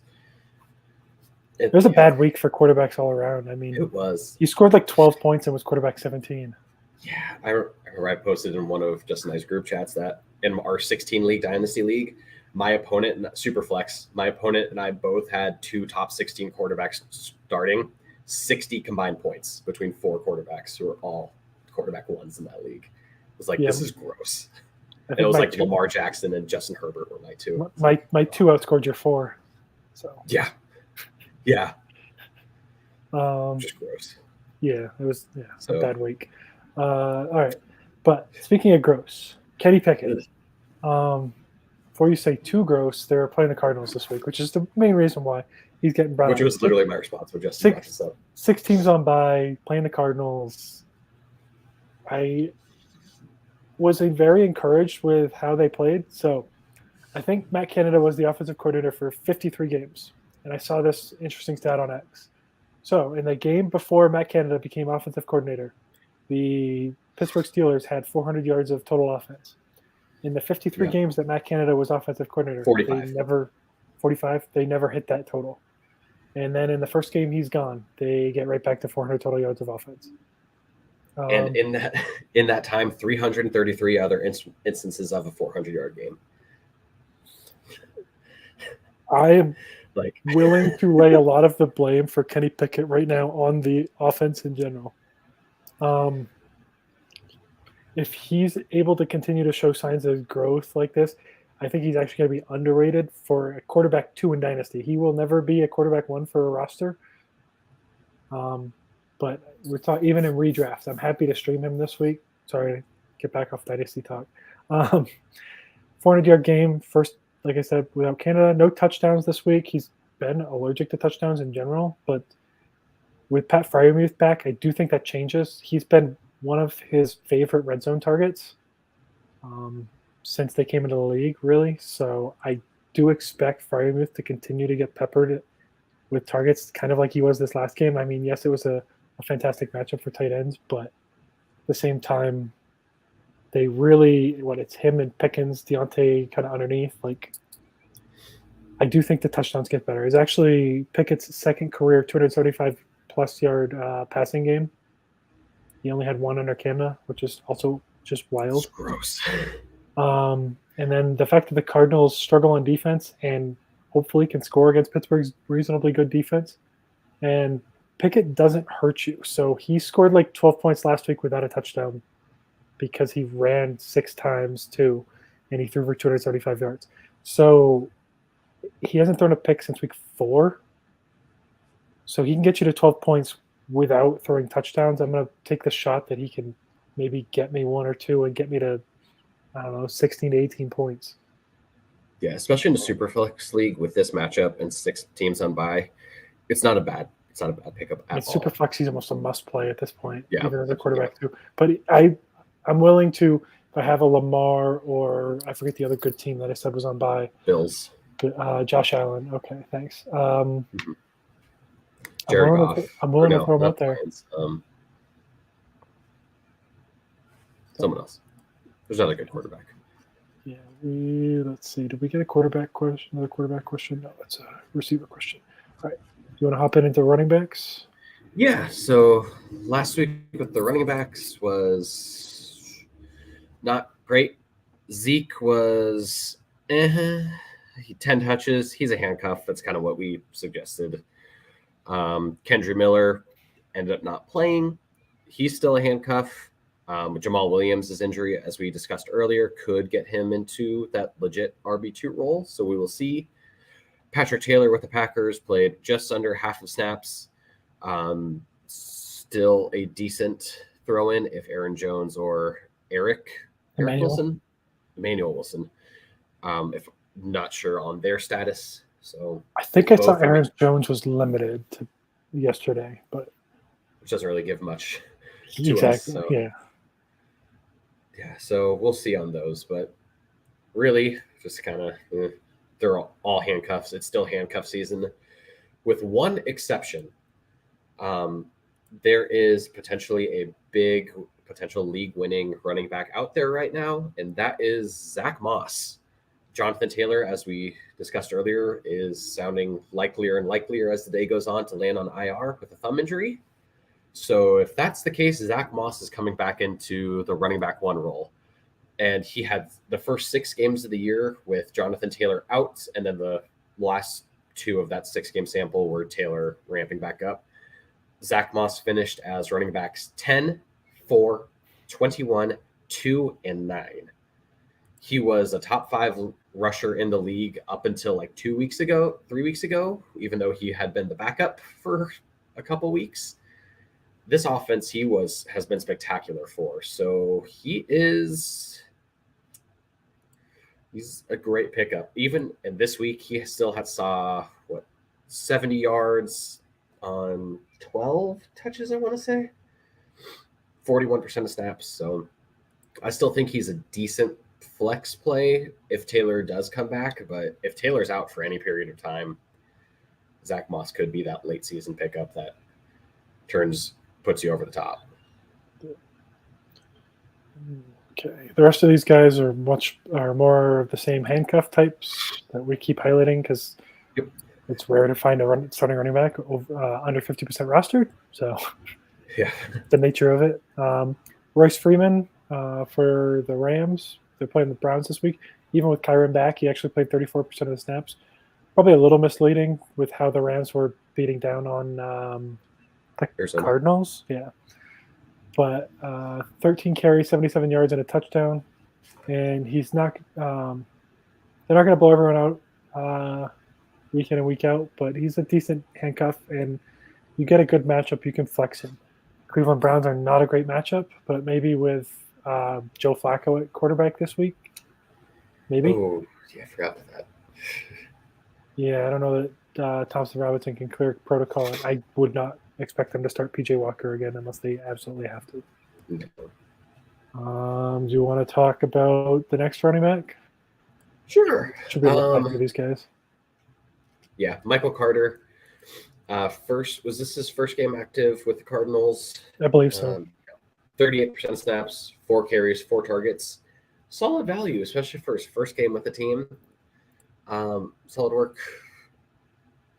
A: It was a bad week for quarterbacks all around. I mean,
B: it was.
A: He scored like 12 points and was quarterback 17.
B: Yeah, I posted in one of Justin and I's group chats that in our 16 league dynasty league, my opponent and Superflex, my opponent and I both had 2 top 16 quarterbacks starting, 60 combined points between 4 quarterbacks who are all quarterback ones in that league. It was like, this is gross. And it was like Lamar Jackson and Justin Herbert were my 2.
A: My 2 outscored your 4. So
B: yeah. Just gross.
A: Yeah, it was a bad week. All right, but speaking of gross, Kenny Pickett. Before you say too gross, they're playing the Cardinals this week, which is the main reason why he's getting brought up.
B: Which was literally my response with Justin.
A: 6 teams on bye, playing the Cardinals. I was very encouraged with how they played. So I think Matt Canada was the offensive coordinator for 53 games. And I saw this interesting stat on X. So in the game before Matt Canada became offensive coordinator, the Pittsburgh Steelers had 400 yards of total offense. In the 53 games that Matt Canada was offensive coordinator, 45. They never hit that total. And then in the first game he's gone, they get right back to 400 total yards of offense.
B: And in that time, 333 other instances of a 400-yard game.
A: I am willing to lay a lot of the blame for Kenny Pickett right now on the offense in general. If he's able to continue to show signs of growth like this, I think he's actually going to be underrated for a quarterback 2 in Dynasty. He will never be a quarterback 1 for a roster. But we're talking even in redrafts. I'm happy to stream him this week. Sorry to get back off Dynasty talk. 400-yard game, first, like I said, without Canada. No touchdowns this week. He's been allergic to touchdowns in general. But with Pat Fryermuth back, I do think that changes. He's been one of his favorite red zone targets since they came into the league, really. So I do expect Fryermuth to continue to get peppered with targets, kind of like he was this last game. I mean, yes, it was a fantastic matchup for tight ends, but at the same time, they really, it's him and Pickens, Deontay kind of underneath. I do think the touchdowns get better. It's actually Pickett's second career 275-plus yard passing game. He only had 1 under Canada, which is also just wild.
B: It's gross.
A: And then the fact that the Cardinals struggle on defense and hopefully can score against Pittsburgh's reasonably good defense. And Pickett doesn't hurt you. So he scored 12 points last week without a touchdown because he ran 6 times too, and he threw for 275 yards. So he hasn't thrown a pick since week 4. So he can get you to 12 points without throwing touchdowns. I'm going to take the shot that he can maybe get me 1 or 2 and get me to, 16 to 18 points.
B: Yeah, especially in the Superflex league with this matchup and 6 teams on bye, it's not a bad pickup
A: I mean,
B: at all.
A: Superflex, he's almost a must play at this point,
B: Yeah,
A: even as a quarterback too. But I'm willing to, if I have a Lamar or I forget the other good team that I said was on bye.
B: Bills.
A: Josh Allen. Okay, thanks.
B: Jared Goff.
A: I'm willing to throw him
B: not
A: out there.
B: Lions, someone else. There's another good quarterback.
A: Yeah, let's see. Did we get a quarterback question? Another quarterback question? No, that's a receiver question. All right. Do you want to hop into running backs?
B: Yeah. So last week with the running backs was not great. Zeke was 10 touches. He's a handcuff. That's kind of what we suggested. Kendra Miller ended up not playing. He's still a handcuff. Jamal Williams' injury, as we discussed earlier, could get him into that legit RB2 role. So we will see. Patrick Taylor with the Packers played just under half of snaps. Still a decent throw-in if Aaron Jones or Emmanuel Wilson. If not sure on their status. So
A: I think I saw Aaron Jones was limited to yesterday, but
B: which doesn't really give much to
A: exactly.
B: us. So. Yeah, so we'll see on those, but really just kind of they're all handcuffs. It's still handcuff season, with one exception. There is potentially a big potential league-winning running back out there right now, and that is Zach Moss. Jonathan Taylor, as we discussed earlier, is sounding likelier and likelier as the day goes on to land on IR with a thumb injury. So if that's the case, Zach Moss is coming back into the running back 1 role. And he had the first 6 games of the year with Jonathan Taylor out, and then the last 2 of that 6-game sample were Taylor ramping back up. Zach Moss finished as running backs 10, 4, 21, 2, and 9. He was a top 5 rusher in the league up until like 3 weeks ago, even though he had been the backup for a couple weeks. This offense has been spectacular for. So he's a great pickup. Even in this week, he still saw 70 yards on 12 touches, I want to say. 41% of snaps. So I still think he's a decent flex play if Taylor does come back. But if Taylor's out for any period of time, Zach Moss could be that late season pickup that puts you over the top.
A: Okay. The rest of these guys are more of the same handcuff types that we keep highlighting because it's rare to find a starting running back under 50% rostered. So
B: yeah,
A: the nature of it. Royce Freeman for the Rams. They're playing the Browns this week. Even with Kyron back, he actually played 34% of the snaps. Probably a little misleading with how the Rams were beating down on Cardinals. Yeah. But 13 carries, 77 yards, and a touchdown. And he's not they're not going to blow everyone out week in and week out, but he's a decent handcuff, and you get a good matchup, you can flex him. Cleveland Browns are not a great matchup, but maybe with Joe Flacco at quarterback this week. Maybe.
B: Oh, yeah, I forgot about that.
A: Yeah, I don't know that Thompson Robinson can clear protocol. I would not expect them to start PJ Walker again unless they absolutely have to. Do you want to talk about the next running back?
B: Sure.
A: Should be a lot for these guys.
B: Yeah, Michael Carter. Was this his first game active with the Cardinals?
A: I believe so.
B: 38% snaps, 4 carries, 4 targets. Solid value, especially for his first game with the team. Solid work.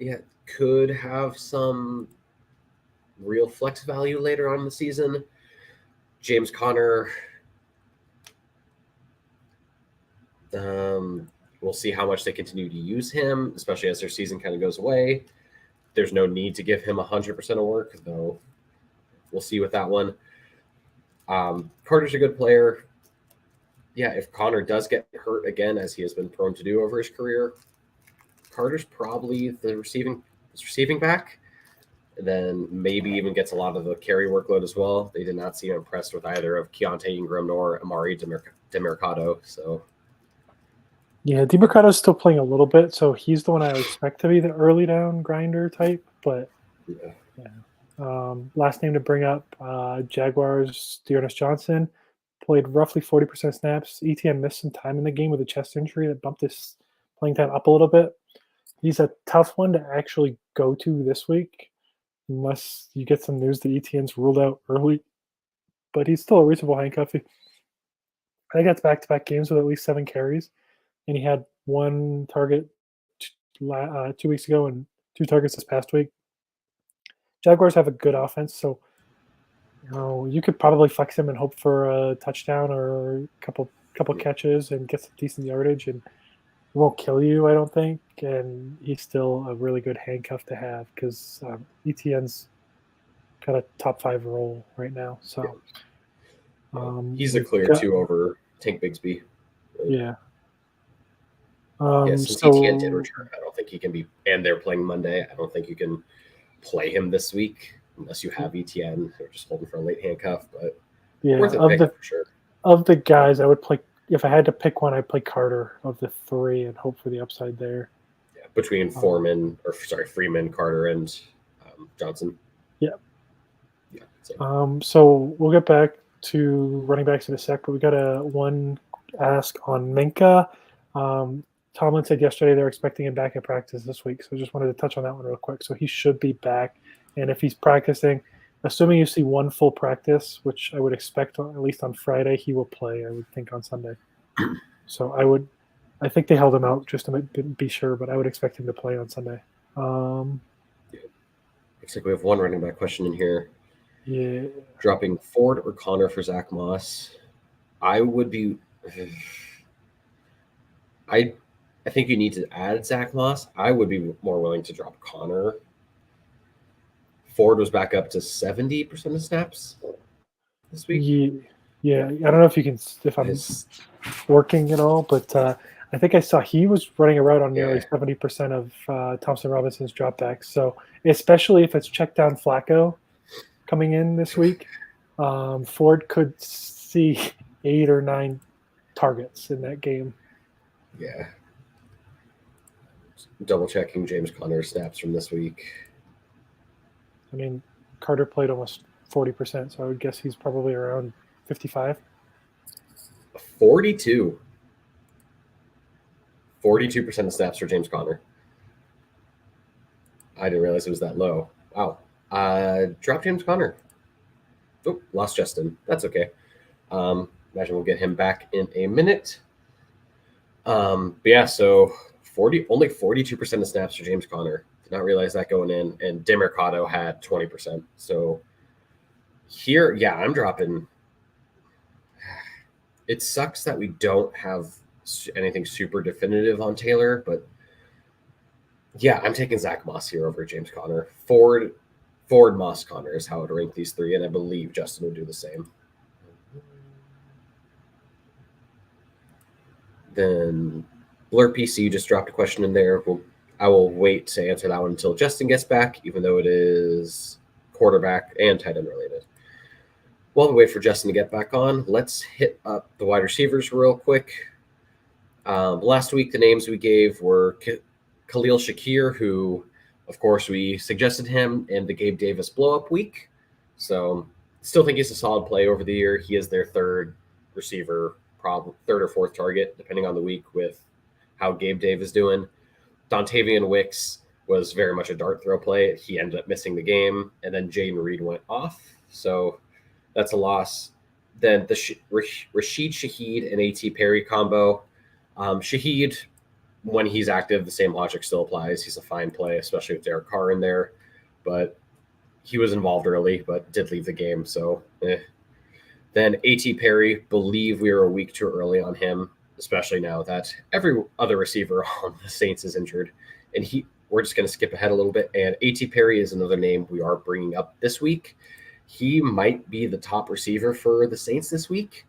B: Yeah, could have some real flex value later on in the season. James Conner. We'll see how much they continue to use him, especially as their season kind of goes away. There's no need to give him 100% of work, though. We'll see with that one. Carter's a good player. Yeah, if Conner does get hurt again, as he has been prone to do over his career, Carter's probably the receiving back. And then maybe even gets a lot of the carry workload as well. They did not seem impressed with either of Keontae Ingram nor Amari DeMercado. So
A: Yeah, DiMercado's still playing a little bit, so he's the one I would expect to be the early down grinder type. But
B: Yeah.
A: last name to bring up, Jaguars, Dearness Johnson played roughly 40% snaps. ETN missed some time in the game with a chest injury that bumped his playing time up a little bit. He's a tough one to actually go to this week, unless you get some news that ETN's ruled out early. But he's still a reasonable handcuff. I think that's back-to-back games with at least 7 carries, and he had 1 target 2 weeks ago and 2 targets this past week. Jaguars have a good offense, so you could probably flex him and hope for a touchdown or a couple catches and get some decent yardage, and it won't kill you, I don't think. And he's still a really good handcuff to have because ETN's got a top 5 role right now. So
B: He's a clear 2 over Tank Bigsby.
A: Yeah.
B: Since ETN did return, I don't think he can be. And they're playing Monday. I don't think you can play him this week unless you have ETN or just holding for a late handcuff. But
A: yeah,
B: worth a pick for sure.
A: Of the guys, I would play. If I had to pick one, I'd play Carter of the 3 and hope for the upside there.
B: Yeah, between Freeman, Carter, and Johnson.
A: Yeah.
B: Yeah.
A: So we'll get back to running backs in a sec, but we got one ask on Minka. Tomlin said yesterday they're expecting him back at practice this week, so I just wanted to touch on that one real quick. So he should be back, and if he's practicing, assuming you see 1 full practice, which I would expect at least on Friday, he will play, I would think, on Sunday. So I think they held him out just to be sure, but I would expect him to play on Sunday.
B: Looks like we have one running back question in here.
A: Yeah.
B: Dropping Ford or Connor for Zach Moss. I would be... I think you need to add Zach Moss. I would be more willing to drop Connor. Ford was back up to 70% of snaps this week.
A: Yeah. I don't know if I'm working at all, but I think I saw he was running a route on nearly 70% of Thompson Robinson's dropbacks. So especially if it's check down Flacco coming in this week, Ford could see 8 or 9 targets in that game.
B: Yeah. Double checking James Conner's snaps from this week.
A: I mean, Carter played almost 40%, so I would guess he's probably around 55.
B: 42% of snaps for James Conner. I didn't realize it was that low. Wow. Drop James Conner. Oh, lost Justin. That's okay. Imagine we'll get him back in a minute. But yeah, so only 42% of snaps for James Conner. Did not realize that going in. And DiMercato had 20%. So here, yeah, I'm dropping. It sucks that we don't have anything super definitive on Taylor, but yeah, I'm taking Zach Moss here over James Conner. Ford, Moss, Conner is how I would rank these 3, and I believe Justin would do the same. Then Blur PC just dropped a question in there. I will wait to answer that one until Justin gets back, even though it is quarterback and tight end related. While we wait for Justin to get back on, let's hit up the wide receivers real quick. Last week, the names we gave were Khalil Shakir, who, of course, we suggested him in the Gabe Davis blow-up week. So still think he's a solid play over the year. He is their 3rd receiver, probably 3rd or 4th target, depending on the week with how Gabe Davis is doing. Dontavian Wicks was very much a dart throw play. He ended up missing the game, and then Jaden Reed went off. So that's a loss. Then the Rashid Shaheed and A.T. Perry combo. Shaheed, when he's active, the same logic still applies. He's a fine play, especially with Derek Carr in there. But he was involved early, but did leave the game. So Then A.T. Perry, believe we were a week too early on him, especially now that every other receiver on the Saints is injured. And we're just going to skip ahead a little bit. And A.T. Perry is another name we are bringing up this week. He might be the top receiver for the Saints this week.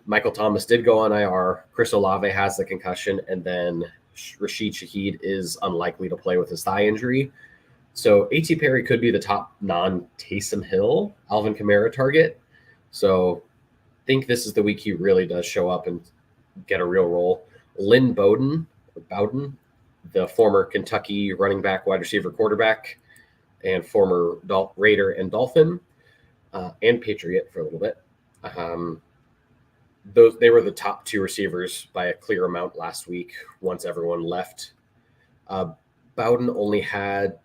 B: Michael Thomas did go on IR. Chris Olave has the concussion. And then Rashid Shaheed is unlikely to play with his thigh injury. So A.T. Perry could be the top non-Taysom Hill, Alvin Kamara target. So I think this is the week he really does show up and get a real role. Lynn Bowden, the former Kentucky running back, wide receiver, quarterback, and former Raider and Dolphin, and Patriot for a little bit. They were the top 2 receivers by a clear amount last week once everyone left. Bowden only had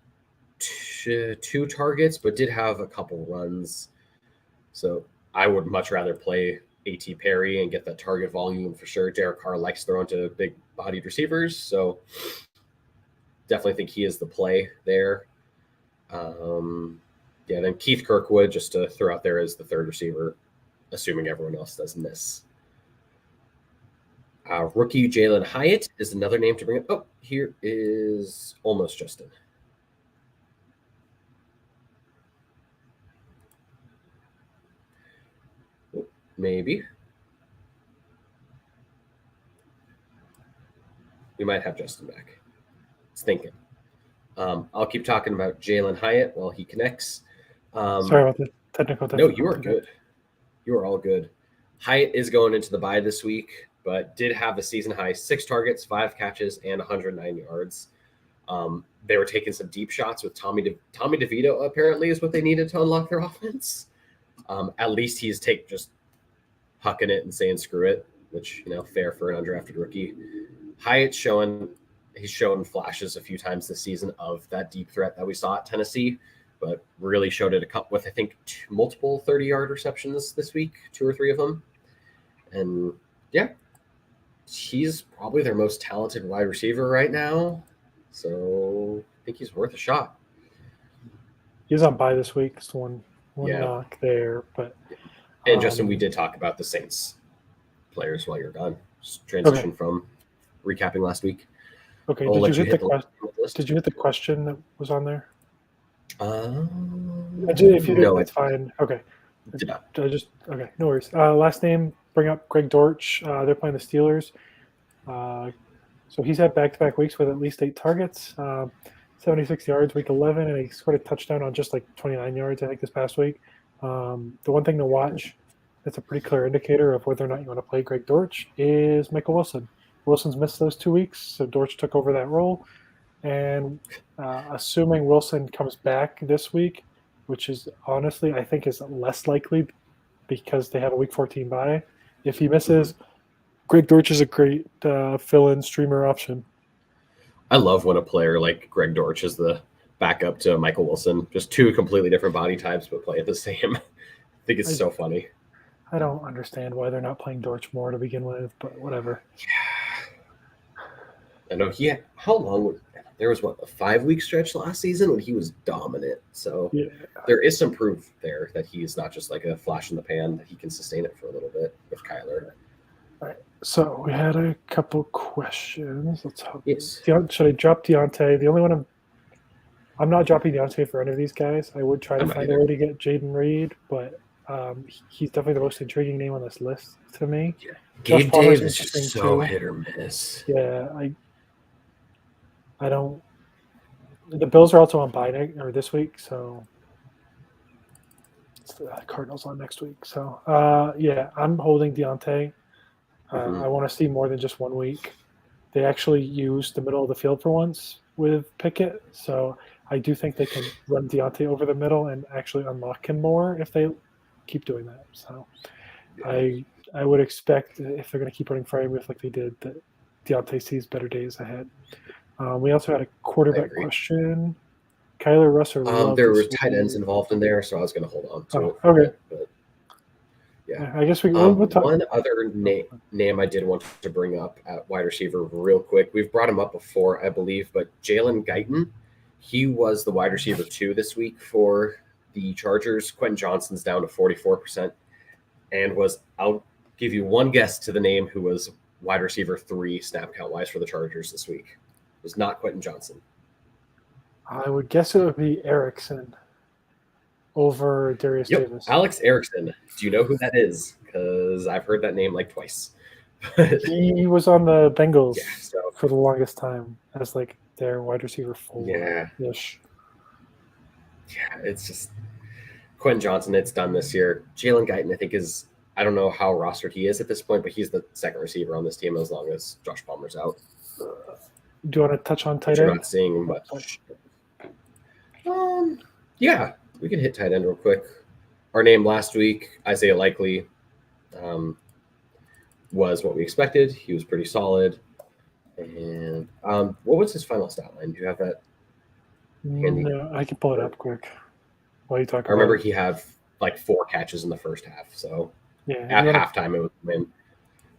B: 2 targets, but did have a couple runs. So I would much rather play A.T. Perry and get that target volume for sure. Derek Carr likes throwing to big-bodied receivers, so definitely think he is the play there. Then Keith Kirkwood, just to throw out there as the 3rd receiver, assuming everyone else doesn't miss. Rookie Jalen Hyatt is another name to bring up. Oh, here is almost Justin. Maybe. We might have Justin back. It's thinking. I'll keep talking about Jalen Hyatt while he connects.
A: Sorry about the technical
B: difficulty. No, you are good. You are all good. Hyatt is going into the bye this week, but did have a season high 6 targets, 5 catches, and 109 yards. They were taking some deep shots with Tommy DeVito, apparently, is what they needed to unlock their offense. At least he's just hucking it and saying screw it, which, fair for an undrafted rookie. Hyatt's he's shown flashes a few times this season of that deep threat that we saw at Tennessee, but really showed it with, I think, multiple 30-yard receptions this week, 2 or 3 of them. And yeah, he's probably their most talented wide receiver right now. So I think he's worth a shot.
A: He's on bye this week. It's one knock there, but
B: and Justin, we did talk about the Saints players while you're gone. Just transition from recapping last week.
A: Okay. Did you hit the question that was on there? If you did, that's fine. Okay.
B: Did not.
A: Okay. No worries. Last name, bring up Greg Dortch. They're playing the Steelers. So he's had back-to-back weeks with at least 8 targets, 76 yards, week 11, and he scored a touchdown on just 29 yards, I think, this past week. The one thing to watch that's a pretty clear indicator of whether or not you want to play Greg Dortch is Michael Wilson. Wilson's missed those 2 weeks, so Dortch took over that role. And assuming Wilson comes back this week, which is honestly, I think, is less likely because they have a week 14 bye. If he misses, Greg Dortch is a great fill-in streamer option.
B: I love when a player like Greg Dortch is the backup to Michael Wilson. Just 2 completely different body types, but play at the same. I think it's so funny.
A: I don't understand why they're not playing Dortch more to begin with, but whatever.
B: I know how long there was a 5-week stretch last season when he was dominant. So there is some proof there that he's not just like a flash in the pan, that he can sustain it for a little bit with Kyler.
A: All right. So we had a couple questions. Let's hope.
B: Yes.
A: Should I drop Deontay? The only one I'm not dropping Deontay for any of these guys. I would try to find a way to get Jaden Reed, but he's definitely the most intriguing name on this list to me.
B: Yeah. Gabe Davis is just so hit or miss.
A: Yeah, I don't. The Bills are also on bye this week, so it's the Cardinals on next week. So I'm holding Deontay. I want to see more than just 1 week. They actually used the middle of the field for once with Pickett, so I do think they can run Deontay over the middle and actually unlock him more if they keep doing that. So I would expect, if they're going to keep running Frye with like they did, that Deontay sees better days ahead. We also had a quarterback question. Kyler Russ or
B: there were tight ends involved in there, so I was going to hold on to it.
A: Okay.
B: But yeah,
A: I guess we'll talk.
B: One other name I did want to bring up at wide receiver real quick. We've brought him up before, I believe, but Jalen Guyton, he was the wide receiver 2 this week for the Chargers. Quentin Johnston's down to 44%, and I'll give you one guess to the name who was wide receiver 3 snap count wise for the Chargers this week. It was not Quentin Johnston.
A: I would guess it would be Erickson over Darius Davis.
B: Alex Erickson. Do you know who that is? Because I've heard that name like twice.
A: He was on the Bengals for the longest time as like their wide receiver 4-ish.
B: Yeah, it's just Quentin Johnson. It's done this year. Jalen Guyton, I think, is I don't know how rostered he is at this point, but he's the second receiver on this team as long as Josh Palmer's out.
A: Do you want to touch on
B: Which
A: tight
B: you're
A: end?
B: not seeing much. Yeah, we can hit tight end real quick. Our name last week, Isaiah Likely, was what we expected. He was pretty solid. And what was his final stat line? Do you have that handy?
A: No, I can pull it up quick while you talk
B: I remember
A: about it.
B: he had like 4 catches in the first half. So
A: Yeah,
B: at halftime, it was a win.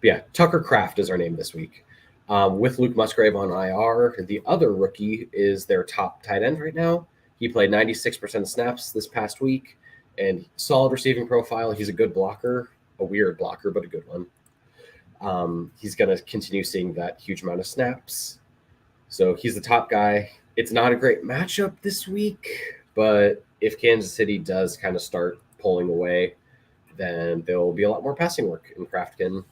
B: But yeah, Tucker Kraft is our name this week. With Luke Musgrave on IR, the other rookie is their top tight end right now. He played 96% of snaps this past week, and solid receiving profile. He's a good blocker, a weird blocker, but a good one. He's going to continue seeing that huge amount of snaps. So he's the top guy. It's not a great matchup this week, but if Kansas City does kind of start pulling away, then there will be a lot more passing work, and Kraft can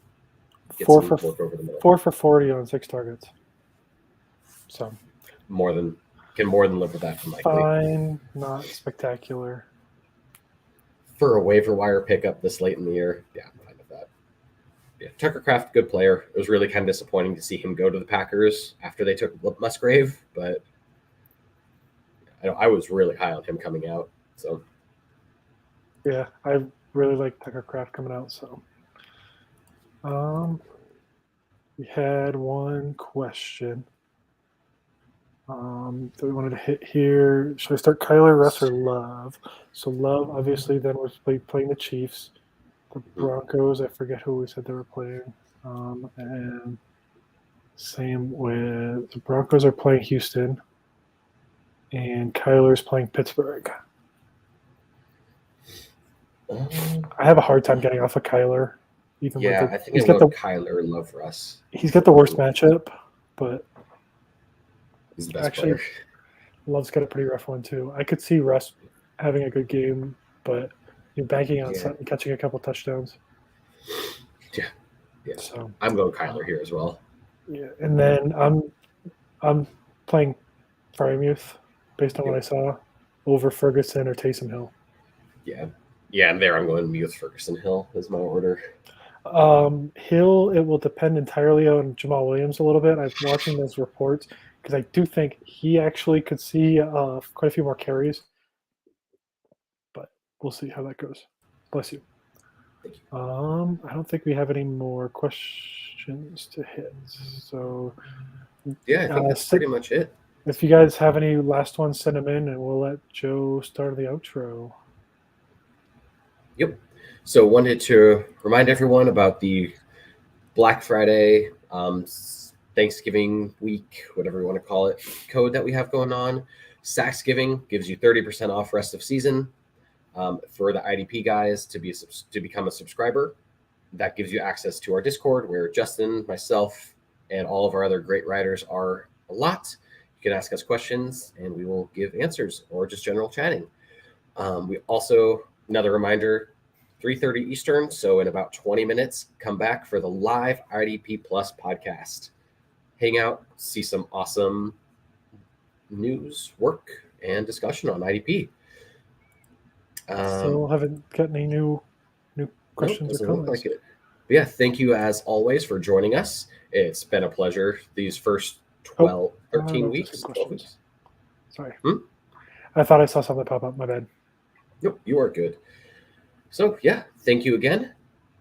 B: get some work over the middle.
A: 4 for 40 on 6 targets. So
B: can more than live with that.
A: Fine, not spectacular.
B: For a waiver wire pickup this late in the year, yeah, I'm fine with that. Yeah, Tucker Kraft, good player. It was really kind of disappointing to see him go to the Packers after they took Musgrave, but I was really high on him coming out. So
A: yeah, I really like Tucker Kraft coming out. So we had one question that we wanted to hit here. Should I start Kyler, Russ, or Love? So Love, obviously, then was playing the Chiefs. The Broncos, I forget who we said they were playing. And same with the Broncos are playing Houston. And Kyler's playing Pittsburgh. I have a hard time getting off of Kyler.
B: I think
A: he's got the
B: Kyler and Love Russ.
A: He's got the worst matchup, but
B: he's the best
A: actually,
B: player.
A: Love's got a pretty rough one too. I could see Russ having a good game, but you're banking on Sutton catching a couple touchdowns.
B: Yeah.
A: So
B: I'm going Kyler here as well.
A: Yeah, and then I'm playing Frye based on what I saw over Ferguson or Taysom Hill.
B: Yeah, and there I'm going Muth, Ferguson, Hill is my order.
A: Hill, it will depend entirely on Jamal Williams a little bit. I'm watching those reports because I do think he actually could see quite a few more carries, but we'll see how that goes. Bless you.
B: Thank you.
A: I don't think we have any more questions to hit. So
B: yeah, I think that's pretty much it.
A: If you guys have any last ones, send them in, and we'll let Joe start the outro.
B: Yep. So wanted to remind everyone about the Black Friday, Thanksgiving week, whatever you want to call it, code that we have going on. Saxgiving gives you 30% off rest of season. For the IDP guys to become a subscriber. That gives you access to our Discord where Justin, myself, and all of our other great writers are a lot. You can ask us questions and we will give answers or just general chatting. We also, another reminder, 3:30 Eastern, so in about 20 minutes, come back for the live IDP Plus podcast. Hang out, see some awesome news, work, and discussion on IDP.
A: Still haven't got any new questions or comments.
B: Like it. But yeah, thank you as always for joining us. It's been a pleasure these first 13 weeks. 12 weeks.
A: Sorry. I thought I saw something pop up. My bad.
B: Nope, you are good. So yeah, thank you again.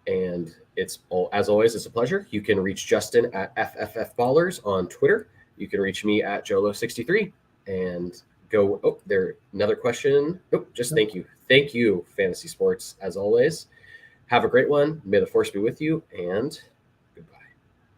B: And it's as always, it's a pleasure. You can reach Justin at FFFBallers on Twitter. You can reach me at Jolo63 and go. There another question. Thank you. Thank you, Fantasy Sports, as always. Have a great one. May the force be with you, and